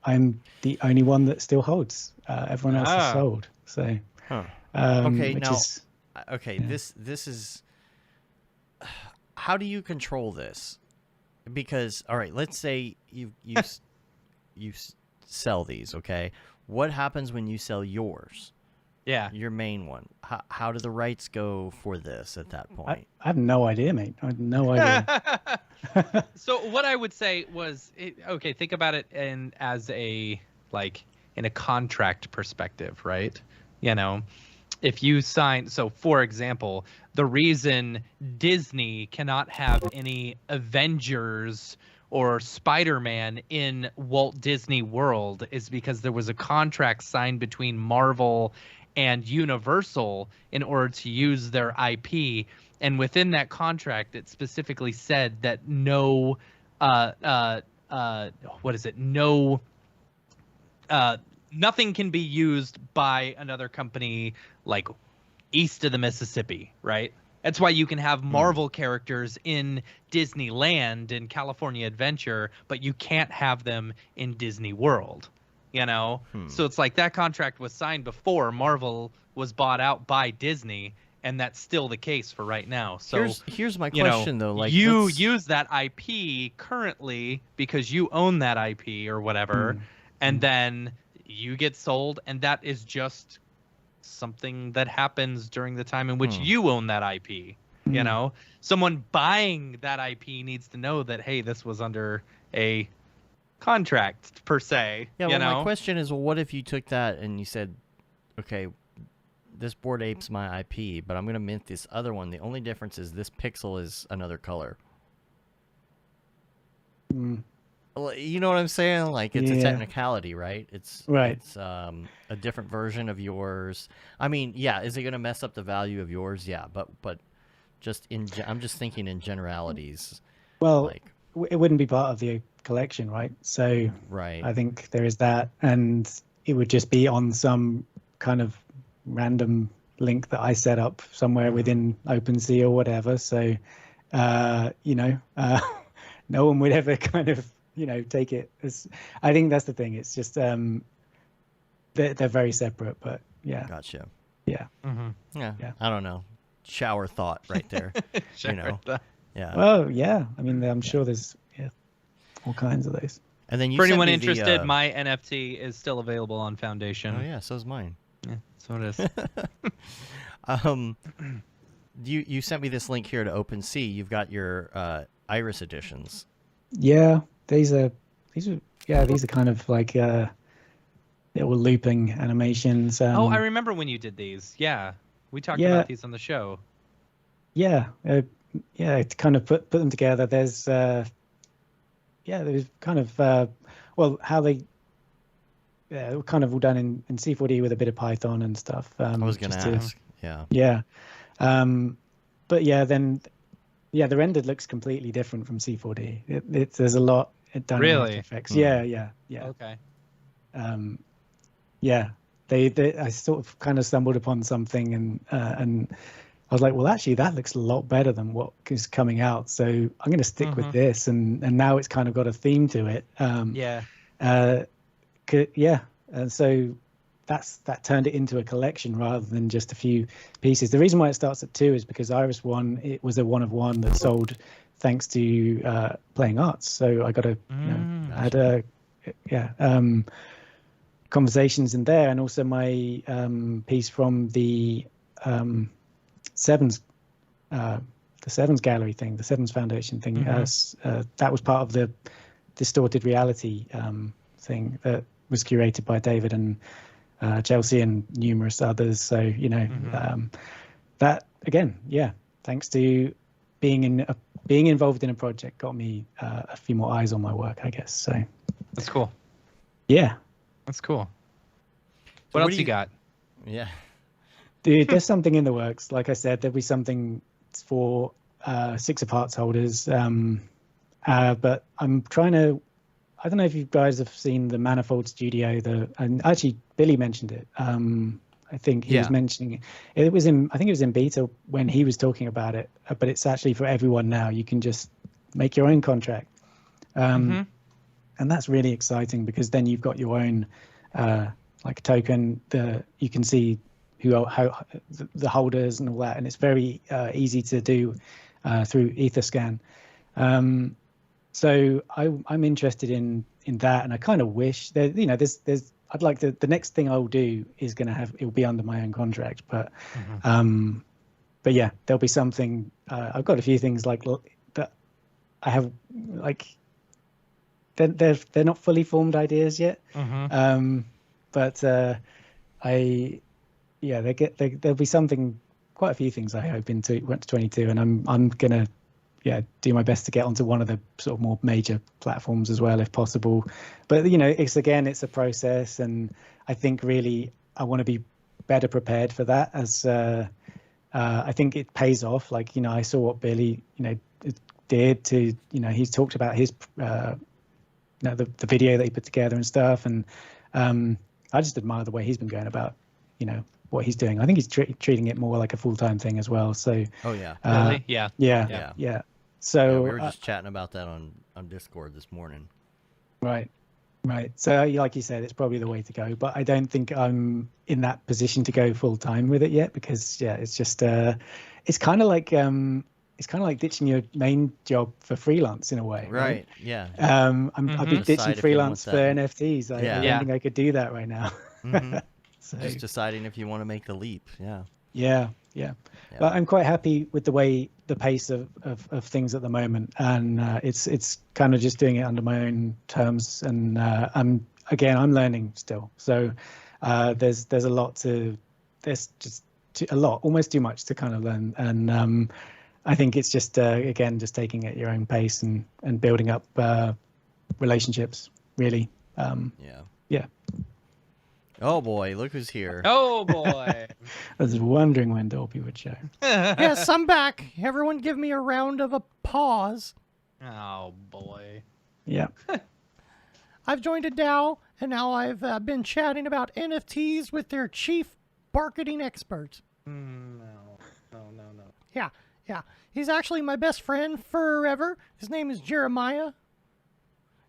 I'm the only one that still holds. Everyone else is sold. So Huh. which now- is Okay, Yeah. this is. How do you control this? Because all right, let's say you sell these. Okay, what happens when you sell yours, Yeah. your main one? How do the rights go for this at that I point? have no idea, mate. I have no idea. So what I would say was, okay, think about it in a contract perspective, right? You know, if you sign, so for example, the reason Disney cannot have any Avengers or Spider-Man in Walt Disney World is because there was a contract signed between Marvel and Universal in order to use their IP. And within that contract, it specifically said that no, nothing can be used by another company like east of the Mississippi, right? That's why you can have Marvel characters in Disneyland in California Adventure, but you can't have them in Disney World, you know? So it's like that contract was signed before Marvel was bought out by Disney, and that's still the case for right now. So Here's my you know, question though. Like you let's- use that IP currently because you own that IP or whatever, and then you get sold, and that is just something that happens during the time in which you own that IP. You know, someone buying that IP needs to know that, hey, this was under a contract per se. Yeah, you well, know? my question is, well, what if you took that and you said, okay, this Bored Ape's my IP, but I'm going to mint this other one. The only difference is this pixel is another color. Well, you know what I'm saying? Like, it's a Yeah. technicality, right? It's Right. It's a different version of yours. I mean, yeah, is it going to mess up the value of yours? Yeah, but just I'm just thinking in generalities. Well, like, it wouldn't be part of the collection, right? So Right. I think there is that, and it would just be on some kind of random link that I set up somewhere within OpenSea or whatever. So, no one would ever kind of, take it as. I think that's the thing. It's just they're very separate, but yeah. Gotcha. Yeah. Yeah. Yeah. I don't know. Shower thought right there. Yeah. Well, yeah. I mean, I'm sure there's all kinds of those. And then you For sent anyone me interested, the, my NFT is still available on Foundation. Oh yeah, so's mine. Yeah, so it is. You sent me this link here to OpenSea. You've got your Iris editions. Yeah, these are kind of like little looping animations. Oh, I remember when you did these. Yeah, we talked about these on the show. Yeah, to kind of put them together. There's kind of how they were kind of all done in C4D with a bit of Python and stuff. I was going to ask. Yeah. But the rendered looks completely different from C4D. There's a lot done in After Effects. Yeah. Okay. I sort of kind of stumbled upon something and I was like, well, actually, that looks a lot better than what is coming out. So I'm going to stick with this, and now it's kind of got a theme to it. And so that turned it into a collection rather than just a few pieces. The reason why it starts at 2 is because Iris 1, it was a one of one that sold thanks to Playing Arts. So I got conversations in there, and also my piece from the Sevens gallery thing, the Sevens Foundation thing. That was part of the distorted reality thing that was curated by David and Chelsea and numerous others. So that again, thanks to being involved in a project, got me a few more eyes on my work, I guess. So that's cool. Yeah, that's cool. So what else you got? Yeah. Dude, there's something in the works. Like I said, there'll be something for 6 of Hearts holders. But I'm trying to. I don't know if you guys have seen the Manifold Studio. And actually Billy mentioned it. I think he was mentioning it. I think it was in beta when he was talking about it. But it's actually for everyone now. You can just make your own contract, and that's really exciting because then you've got your own like token. You can see how the holders and all that, and it's very easy to do through Etherscan. So I'm interested in that, and I kind of wish that there's I'd like the next thing I'll do is it'll be under my own contract, but yeah, there'll be something. I've got a few things like that I have like they're not fully formed ideas yet, but there'll be something, quite a few things I hope went to 22, and I'm gonna do my best to get onto one of the sort of more major platforms as well if possible. But it's a process, and I think really I want to be better prepared for that, as I think it pays off. Like I saw what Billy did to he's talked about his the video that he put together and stuff, and I just admire the way he's been going about what he's doing. I think he's treating it more like a full-time thing as well. So really? Yeah. So we were just chatting about that on Discord this morning. Right. So like you said, it's probably the way to go, but I don't think I'm in that position to go full-time with it yet, because it's just it's kind of like ditching your main job for freelance in a way. Right. Yeah. I'd be ditching freelance for NFTs. I don't think I could do that right now. So, just deciding if you want to make the leap. Yeah. But I'm quite happy with the pace of things at the moment, and it's kind of just doing it under my own terms, and I'm learning still. So there's a lot almost too much to kind of learn, and I think it's just just taking it at your own pace and building up relationships, really. Yeah. Oh boy, look who's here. Oh boy. I was wondering when Dolby would show. Yes, I'm back. Everyone give me a round of applause. Oh boy. Yeah. I've joined a DAO, and now I've been chatting about NFTs with their chief marketing expert. No. Yeah. He's actually my best friend forever. His name is Jeremiah.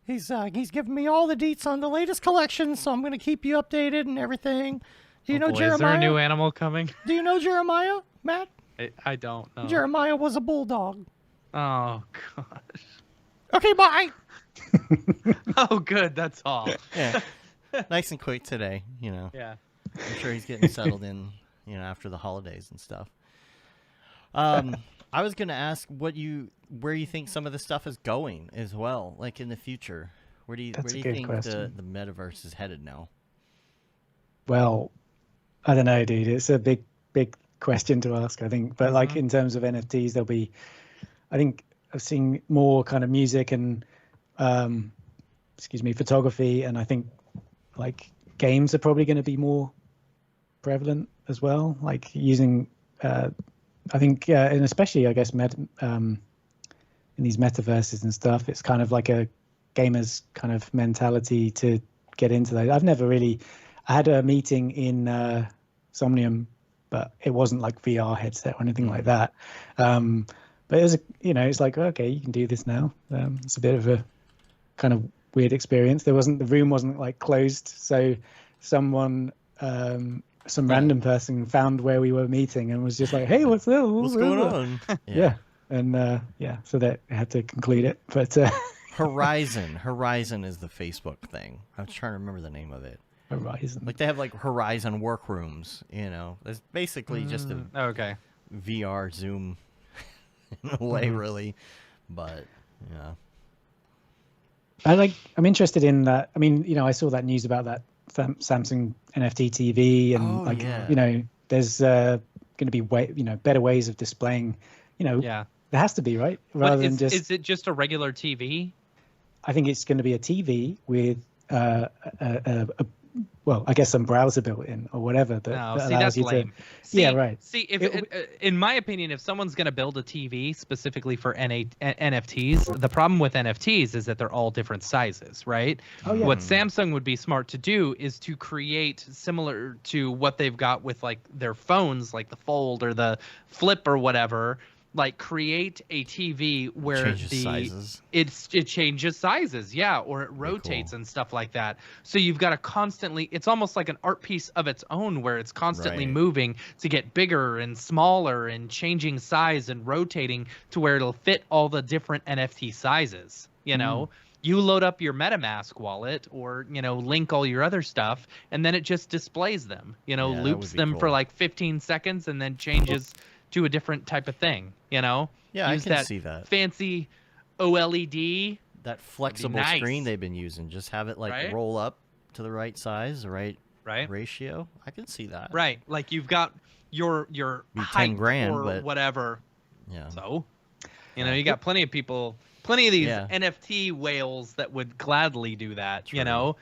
He's given me all the deets on the latest collection, so I'm going to keep you updated and everything. Do you know Jeremiah? Is there a new animal coming? Do you know Jeremiah, Matt? I don't know. Jeremiah was a bulldog. Oh gosh. Okay, bye. Oh, good. That's all. Yeah. Nice and quick today, Yeah. I'm sure he's getting settled in, after the holidays and stuff. I was going to ask where you think some of this stuff is going as well, like in the future. Where do you think the metaverse is headed now? Well, I don't know, dude. It's a big question to ask, I think. But like in terms of NFTs, there'll be, I think I've seen more kind of music and, photography. And I think like games are probably going to be more prevalent as well. Like using, I think, and especially, I guess, in these metaverses and stuff, it's kind of like a gamer's kind of mentality to get into those. I had a meeting in Somnium, but it wasn't like VR headset or anything like that. But it was, it's like, okay, you can do this now. It's a bit of a kind of weird experience. The room wasn't like closed. So someone, some random person found where we were meeting and was just like, hey, what's that? What's going on? Yeah. And so that I had to conclude it. But Horizon is the Facebook thing. I was trying to remember the name of it. Horizon. Like they have like Horizon workrooms, It's basically just a VR Zoom in a way, really. But yeah. I'm interested in that. I mean, I saw that news about that Samsung NFT TV and there's going to be better ways of displaying, there has to be, right? Rather than just, is it just a regular TV? I think it's going to be a TV with I guess some browser built in or whatever. That's lame. Right. See, in my opinion, if someone's going to build a TV specifically for NFTs, the problem with NFTs is that they're all different sizes, right? Oh, yeah. What Samsung would be smart to do is to create similar to what they've got with like their phones, like the Fold or the Flip or whatever. Like create a TV where it changes sizes, or it rotates and stuff like that. So you've got it's almost like an art piece of its own where it's constantly moving to get bigger and smaller and changing size and rotating to where it'll fit all the different NFT sizes. You load up your MetaMask wallet or, link all your other stuff, and then it just displays them, loops them for like 15 seconds and then changes to a different type of thing, Yeah, Use I can see that. Fancy OLED. That flexible screen they've been using. Just have it like roll up to the right size, the right ratio. I can see that. Right. Like you've got your height or whatever. Yeah. So, you got plenty of people, plenty of these NFT whales that would gladly do that, True.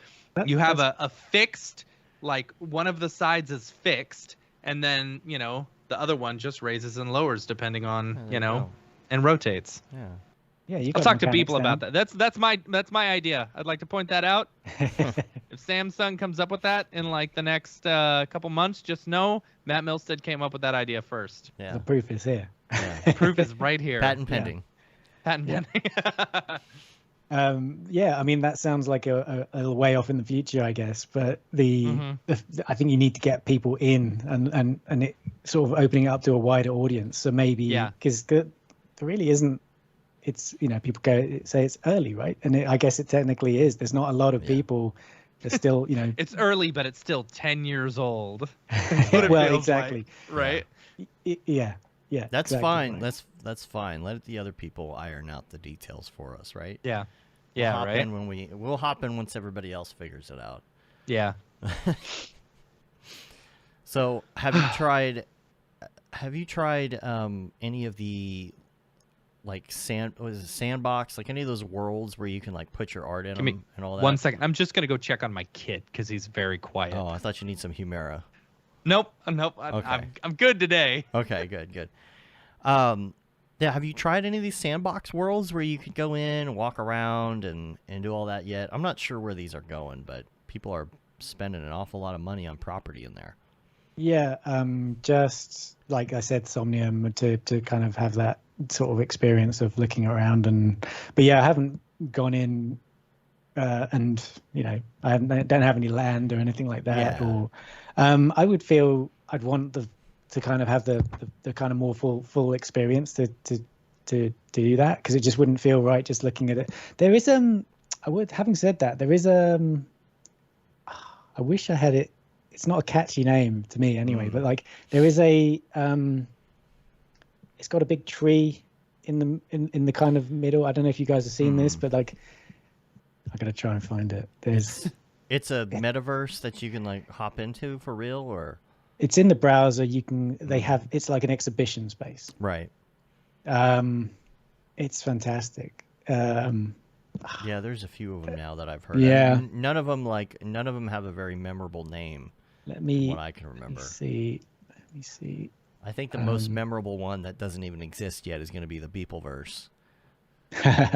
You have a fixed, like one of the sides is fixed and then, the other one just raises and lowers depending on, and rotates. Yeah. I'll talk to people about that. That's my idea. I'd like to point that out. If Samsung comes up with that in like the next couple months, just know Matt Milstead came up with that idea first. Yeah. The proof is here. Yeah. Proof is right here. Patent pending. Patent pending. I mean, that sounds like a way off in the future, I guess. But I think you need to get people in and it sort of opening it up to a wider audience. So maybe because there really isn't. It's people say it's early, right? And I guess it technically is. There's not a lot of people. There's still It's early, but it's still 10 years old. Well, exactly. Like, right. Yeah. That's exactly fine. right. That's fine. Let the other people iron out the details for us, right? Yeah. We'll hop in once everybody else figures it out. Yeah. So, have you tried any of the like sandbox, like any of those worlds where you can like put your art in them and all that? 1 second. I'm just gonna go check on my kid because he's very quiet. Oh, I thought you need some Humera. Nope. Okay. I'm good today. Okay, good. Yeah, have you tried any of these sandbox worlds where you could go in and walk around and do all that yet? I'm not sure where these are going, but people are spending an awful lot of money on property in there. Yeah, just like I said, Somnium to kind of have that sort of experience of looking around but yeah, I haven't gone in and I don't have any land or anything like that. Yeah. Or I would feel I'd want to kind of have the kind of more full experience to do that, because it just wouldn't feel right just looking at it. There is having said that, there is I wish I had it. It's not a catchy name to me anyway, but like there is it's got a big tree in the kind of middle. I don't know if you guys have seen this, but like I gotta try and find it. It's a metaverse that you can like hop into for real, or it's in the browser. It's like an exhibition space. Right. It's fantastic. Yeah, there's a few of them now that I've heard. Yeah. None of them have a very memorable name. Let me. What I can remember. Let me see. I think the most memorable one that doesn't even exist yet is going to be the Beepleverse.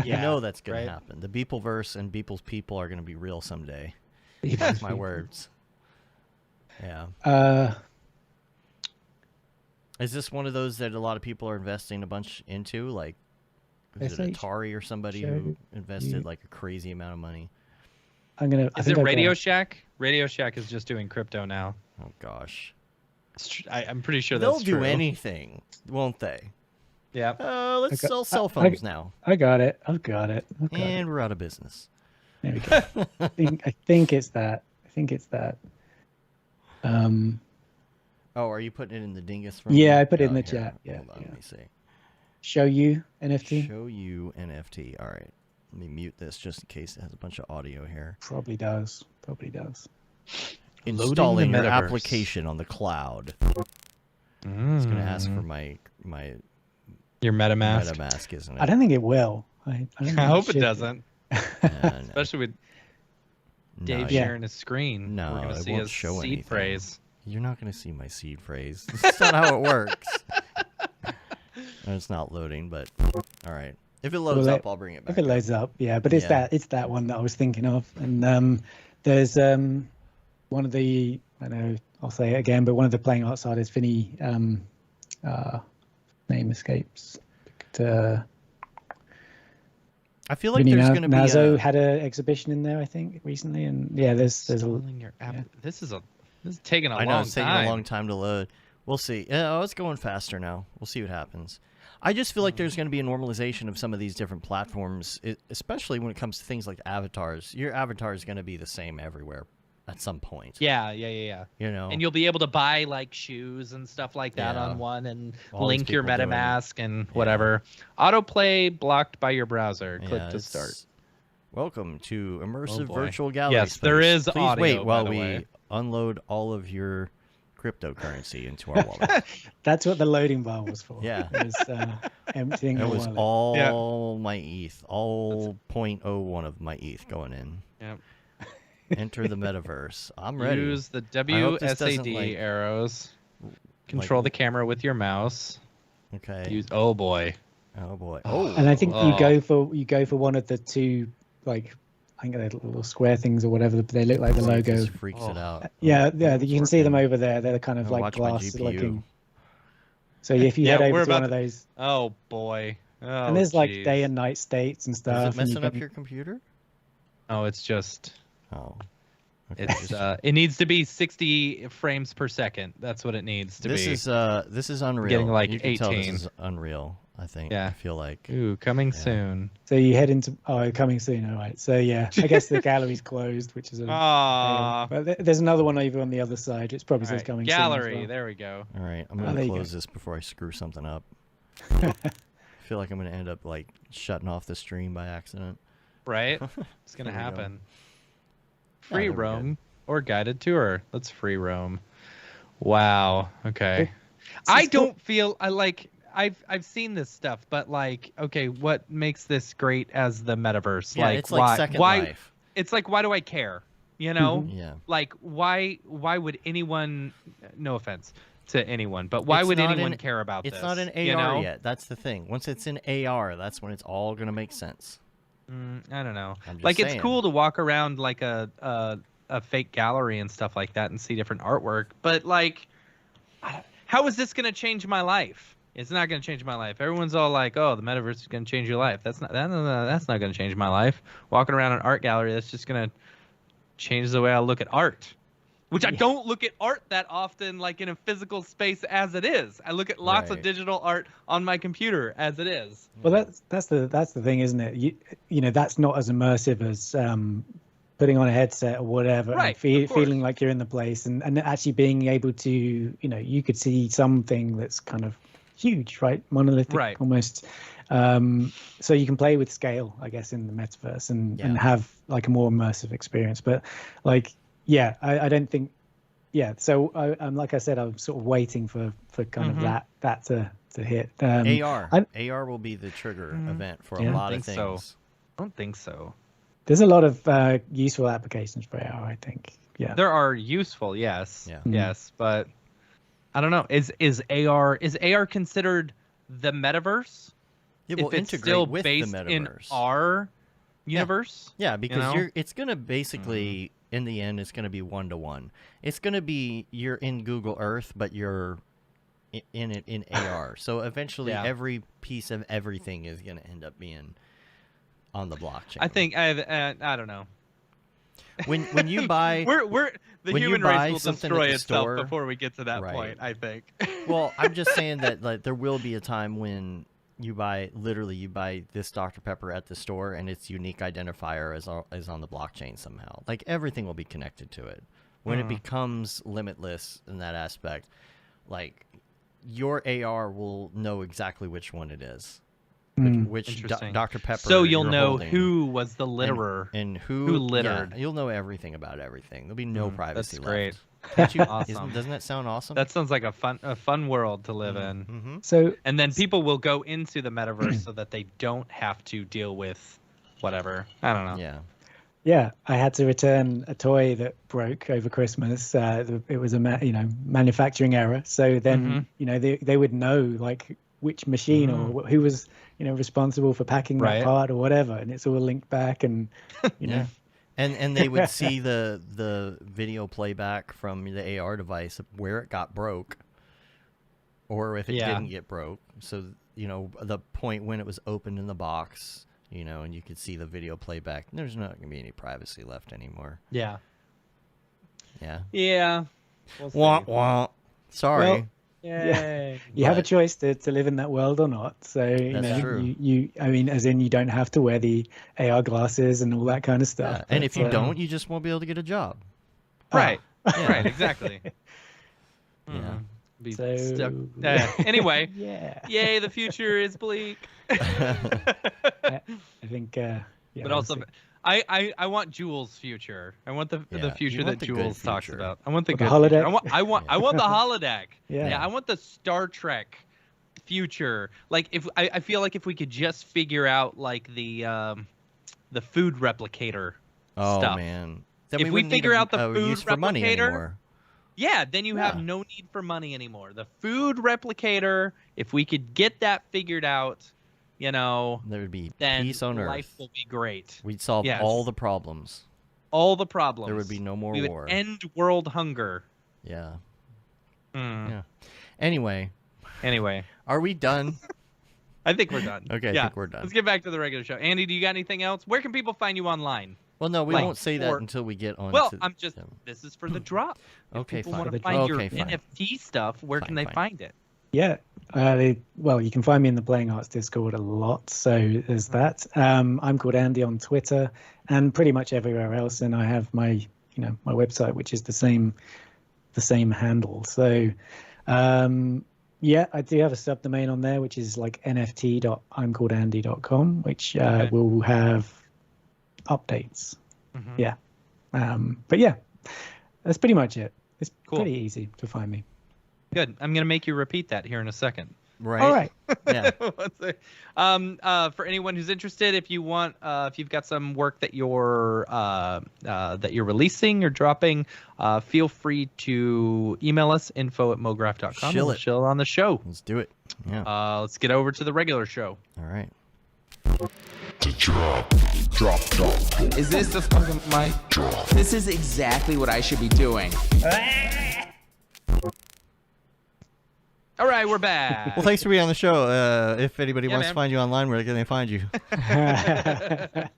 You know that's going to happen. The Beepleverse and Beeple's people are going to be real someday. That's my words. Yeah. Is this one of those that a lot of people are investing a bunch into? Like, is it Atari or somebody who invested like a crazy amount of money? Is it Radio Shack? Radio Shack is just doing crypto now. Oh gosh. I'm pretty sure that's true. They'll do anything, won't they? Yeah. Let's sell cell phones now. I got it. I've got it. And we're out of business. There we go. I think it's that. Oh, are you putting it in the dingus? Yeah, I put it in the chat. Yeah. Hold on, let me see. Show you NFT. Show you NFT. All right. Let me mute this just in case it has a bunch of audio here. Probably does. Installing your application on the cloud. It's going to ask for my your MetaMask. MetaMask, isn't it? I don't think it will. I hope it doesn't. No. Especially with Dave sharing his screen. No, we're going to see his seed phrase. You're not going to see my seed phrase. That's not how it works. It's not loading, but all right. If it loads up, I'll bring it back. If it loads up, yeah. But it's that one that I was thinking of. And there's one of the, I know I'll say it again, but one of the playing arts artists, Vinny, name escapes. But, I feel like there's going to be Nazo had an exhibition in there, I think, recently, and yeah, there's a. Your app. Yeah. This is taking a long time. I know it's taking a long time to load. We'll see. It's going faster now. We'll see what happens. I just feel like there's going to be a normalization of some of these different platforms, especially when it comes to things like avatars. Your avatar is going to be the same everywhere at some point. Yeah. You know, and you'll be able to buy like shoes and stuff like that on one, and link your MetaMask and whatever. Autoplay blocked by your browser. Click to start. Welcome to immersive virtual gallery. Yes, there is Please audio. Wait while we way. Unload all of your cryptocurrency into our wallet. That's what the loading bar was for. Yeah. It was emptying it the was wallet. all my ETH, all 0.01 of my ETH going in. Yep. Enter the metaverse. I'm ready. Use the WSAD arrows. Control the camera with your mouse. Okay. Oh boy. Oh. And I think you go for one of the two, like, I think they're little square things or whatever. They look like the logo. Just freaks it out. Yeah. You can see them over there. They're kind of like glass looking. So if you head over to one of those. Oh boy. Oh, and there's like day and night states and stuff. Is it messing up your computer? Oh, it's just. Oh. Okay. It's it needs to be 60 frames per second. That's what it needs to be. This is Unreal. Getting like you can 18. Tell this is Unreal. I think. Yeah. I feel like. Ooh, coming soon. So you head into coming soon. All right. So yeah, I guess the gallery's closed, which is but there's another one over on the other side. It's probably says coming gallery. soon. Gallery. There we go. All right. I'm gonna close this before I screw something up. I feel like I'm gonna end up like shutting off the stream by accident. Right. It's gonna happen. Free roam or guided tour. Let's free roam. Wow. Okay. I don't feel I've seen this stuff, but like, okay, what makes this great as the metaverse? Yeah, like, it's like Second Life. It's like, why do I care? You know? Yeah. Like, why would anyone? No offense to anyone. But why It's would not anyone in- care about It's this? not in AR you know? yet. That's the thing. Once it's in AR, that's when it's all gonna make sense. I don't know. I'm just Like, it's saying. cool to walk around like a fake gallery and stuff like that and see different artwork, but like, how is this going to change my life? It's not going to change my life. Everyone's all like, "Oh, the metaverse is going to change your life." That's not going to change my life. Walking around an art gallery, that's just going to change the way I look at art. Which I don't look at art that often, like in a physical space as it is. I look at lots of Right. digital art on my computer as it is. Well, that's the thing, isn't it? You know, that's not as immersive as putting on a headset or whatever, Right, and of course. feeling like you're in the place, and actually being able to, you know, you could see something that's kind of huge, right, monolithic, Right. almost. So you can play with scale, I guess, in the metaverse and have like a more immersive experience. But like, yeah, I don't think, yeah. So I'm like I said, I'm sort of waiting for kind of that to hit. AR will be the trigger event for a lot of things. I don't think so. There's a lot of useful applications for AR, I think. Yeah. There are useful, yes. Yeah. Yes, but I don't know. Is AR considered the metaverse? It will if it's integrate still with based the metaverse. in our universe? Yeah, because know? it's gonna basically in the end it's gonna be 1-to-1. It's gonna be you're in Google Earth, but you're in it in AR. So eventually every piece of everything is gonna end up being on the blockchain. I think I don't know. When you buy we're the when you human buy race will something destroy at the itself store- before we get to that Right. point, I think. Well, I'm just saying that like there will be a time when you buy this Dr. Pepper at the store and its unique identifier is on the blockchain somehow. Like everything will be connected to it. When it becomes limitless in that aspect, like your AR will know exactly which one it is. Which Interesting. Dr. Pepper. So you'll you're know holding who was the litterer and who littered. Yeah, you'll know everything about everything. There'll be no privacy That's great. left. Can't you, Awesome. Doesn't that sound awesome? That sounds like a fun world to live in. So And then people will go into the metaverse so that they don't have to deal with whatever. I don't know. yeah, I had to return a toy that broke over Christmas. It was a manufacturing error. So then they would know like which machine or who was responsible for packing that part or whatever, and it's all linked back and you know. And they would see the video playback from the AR device of where it got broke, or if it didn't get broke. So the point when it was opened in the box, and you could see the video playback. There's not gonna be any privacy left anymore. Yeah. Yeah. Wah, wah. Sorry. Well, you have a choice to live in that world or not. So That's true. you I mean, as in you don't have to wear the AR glasses and all that kind of stuff. Yeah. And if you don't, you just won't be able to get a job. Right. Right. Exactly. Yeah. Be So- stuck. Anyway. Yeah. Yay! The future is bleak. I think. But we'll also, see. I want Jules' future. I want the future you want that the good Jules talks future. about. I want the With the good holodeck? future. I want the holodeck. Yeah. I want the Star Trek future. Like if I feel like if we could just figure out like the food replicator Oh stuff. man. Then If we wouldn't need figure a- out the a food use for money replicator, anymore. Yeah, then you have no need for money anymore. The food replicator, if we could get that figured out, There would be then peace on life earth. will be great. We'd solve Yes. all the problems. All the problems. There would be no more we war. would end world hunger. Yeah. Hmm. Yeah. Anyway, Anyway, are we done? I think we're done. Okay, I yeah. think we're done. Let's get back to the regular show. Andy, do you got anything else? Where can people find you online? Well, no, we Like, won't say that or- until we get on. Well, to, I'm just. This is for the drop. If Okay, people fine. want to Okay, find your fine. NFT stuff, where Fine, can they fine. find it? Yeah. Well, you can find me in the Playing Arts Discord a lot. So there's that. I'm called Andy on Twitter and pretty much everywhere else. And I have my website, which is the same handle. So, yeah, I do have a subdomain on there, which is like nft.imcalledandy.com, which will have updates. Mhm. Yeah. But yeah, that's pretty much it. It's Cool. pretty easy to find me. Good. I'm gonna make you repeat that here in a second. Right. All right. Yeah. For anyone who's interested, if you want, if you've got some work that you're releasing or dropping, feel free to email us info@mograph.com. Shill We'll it. shill it on the show. Let's do it. Yeah. Let's get over to the regular show. All right. Is this the fucking mic? This is exactly what I should be doing. All right, we're back. Well, thanks for being on the show. If anybody wants man. to find you online, where can they find you? I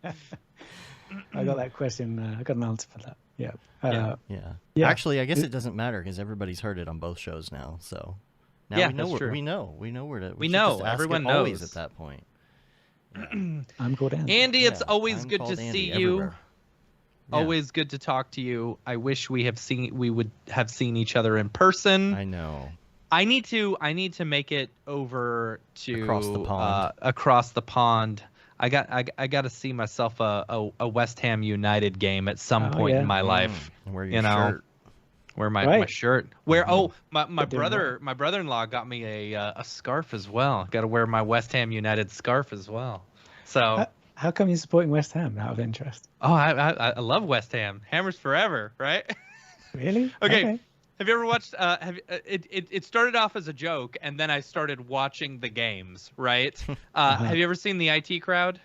got that question. I got an answer for that. Yeah. Yeah. Yeah. Actually, I guess it doesn't matter because everybody's heard it on both shows now. So now Yeah, we know that's where true. we know where to. We should know. just ask Everyone it always knows. at that point. I'm called Andy. Andy, it's Yeah, always I'm good called to Andy see you. everywhere. Yeah. Always good to talk to you. I wish we would have seen each other in person. I know. I need to make it over to Across the pond. Across the pond. I got to see myself a West Ham United game at some point yeah. in my life. Wear your You know, shirt. wear my Right. shirt. Where my doing brother-in-law got me a scarf as well. Got to wear my West Ham United scarf as well. So How come you're supporting West Ham out of interest? I love West Ham. Hammers forever, right? Really? Okay. Have you ever watched? It started off as a joke, and then I started watching the games. Right? Have you ever seen the IT Crowd?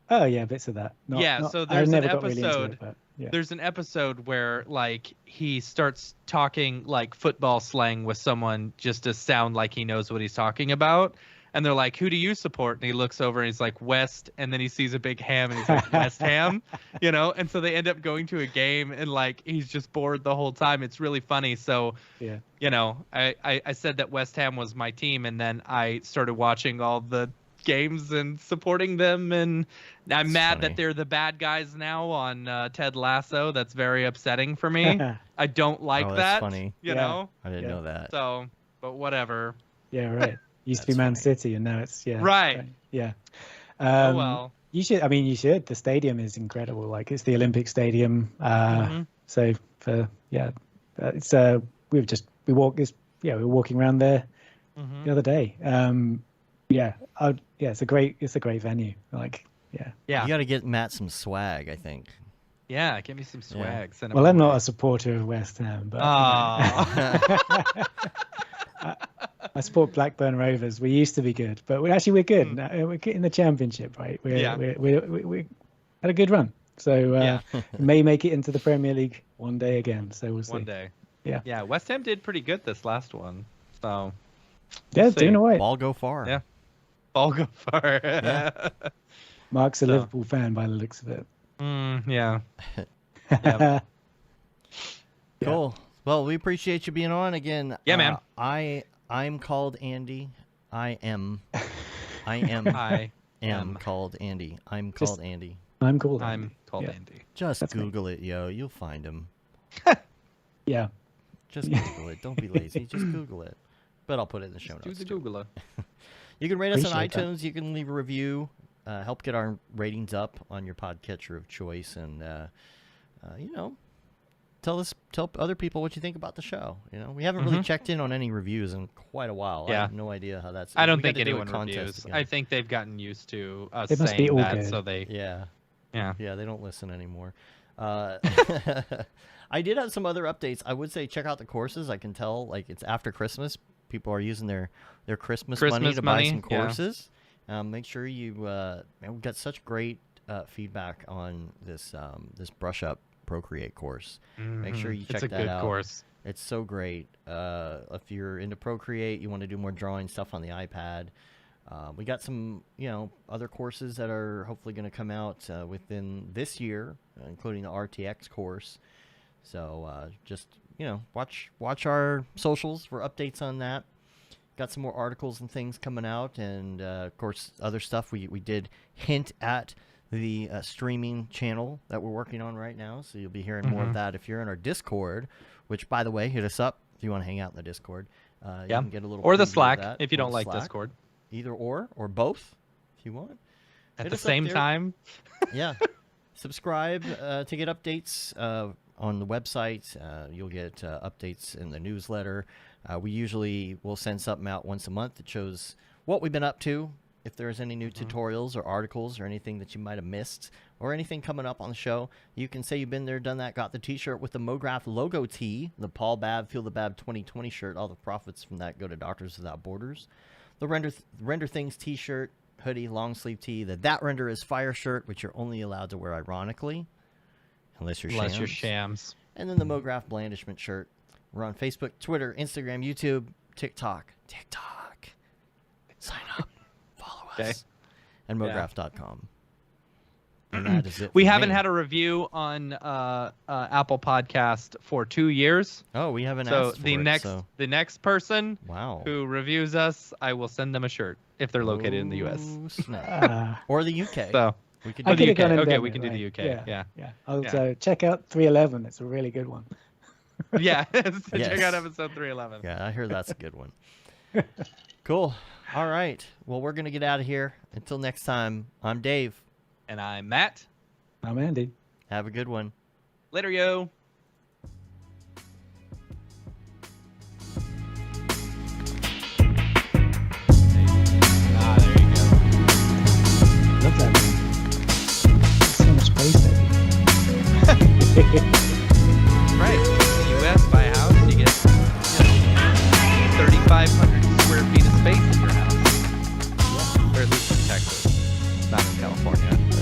Oh yeah, bits of that. So I've there's never an got really into episode. it, but yeah. There's an episode where like he starts talking like football slang with someone just to sound like he knows what he's talking about. And they're like, "Who do you support?" And he looks over and he's like, "West." And then he sees a big ham and he's like, "West Ham," you know. And so they end up going to a game and like he's just bored the whole time. It's really funny. So Yeah. you know, I said that West Ham was my team, and then I started watching all the games and supporting them, and I'm mad funny. that they're the bad guys now on Ted Lasso. That's very upsetting for me. I don't like Oh, that. that's funny. You Yeah. know. I didn't Yeah. know that. So, but whatever. Yeah, right. Used to be That's Man funny. City, and now it's Right. Yeah. Oh well. You should. I mean, you should. The stadium is incredible. Like it's the Olympic Stadium. So for it's we were walking around there the other day. It's a great venue. Like Yeah. You got to get Matt some swag, I think. Yeah. Give me some swag. Send 'em Well, I'm my not way. a supporter of West Ham, but Aw. I support Blackburn Rovers. We used to be good, but we're good. Now, we're in the Championship, right? We had a good run, so may make it into the Premier League one day again. So we'll see. One day. Yeah. Yeah. West Ham did pretty good this last one. So. Yeah, see. doing all right. Ball go far. Yeah. Ball go far. Yeah. Mark's a So. Liverpool fan by the looks of it. Yeah. Yeah. Cool. Well, we appreciate you being on again. Yeah, man. I'm called Andy. I am I am. called Andy. I'm Just- called Andy. I'm called. I'm called Yeah. Andy. Just That's me. Google it, yo. You'll find him. Yeah. Just Google it. Don't be lazy. Just Google it. But I'll put it in the show Do notes. the too. Googler. You can rate us on Appreciate that. iTunes. You can leave a review. Help get our ratings up on your podcatcher of choice, and tell other people what you think about the show. You know, we haven't really checked in on any reviews in quite a while. I Yeah. have no idea how that's. I don't we got think to do a anyone contest reviews. again. I think they've gotten used to us They must be saying all that, good. so they. Yeah. Yeah. Yeah, they don't listen anymore. I did have some other updates. I would say check out the courses. I can tell, like, it's after Christmas. People are using their Christmas money Christmas to buy money, some yeah. courses. Make sure you we got such great feedback on this this Brush Up Procreate course. Make sure you check It's a that good out. course. It's so great. If you're into Procreate, you want to do more drawing stuff on the iPad. We got some, other courses that are hopefully going to come out within this year, including the RTX course. So just, watch our socials for updates on that. Got some more articles and things coming out, and of course, other stuff. We did hint at the streaming channel that we're working on right now, so you'll be hearing more of that if you're in our Discord. Which, by the way, hit us up if you want to hang out in the Discord. You can get a little Or the preview of Slack that, if you or don't the like Slack. Discord. Either or both, if you want. At Hit the us up same there. time. Yeah. Subscribe to get updates on the website. You'll get updates in the newsletter. We usually will send something out once a month that shows what we've been up to. If there's any new tutorials or articles or anything that you might have missed or anything coming up on the show, you can say you've been there, done that, got the t-shirt with the Mograph logo tee, the Paul Babb Feel the Babb 2020 shirt. All the profits from that go to Doctors Without Borders. The Render Things t-shirt, hoodie, long sleeve tee, the That Render is Fire shirt, which you're only allowed to wear ironically, unless you're shams. And then the Mograph Blandishment shirt. We're on Facebook, Twitter, Instagram, YouTube, TikTok. Sign up. Us, and Mograph.com. And that is it. We haven't had a review on Apple Podcast for 2 years. Oh, we haven't asked for the it, next so. the next person Wow. who reviews us, I will send them a shirt if they're located in the US. Or the UK. So we could I do the could have UK. gone in Okay, there, we can do the UK. Yeah. Also, check out 311. It's a really good one. Yeah. Yes. Check out episode 311. Yeah, I hear that's a good one. Cool. All right. Well, we're going to get out of here. Until next time, I'm Dave. And I'm Matt. I'm Andy. Have a good one. Later, yo. There you go. Love that. So much space, baby.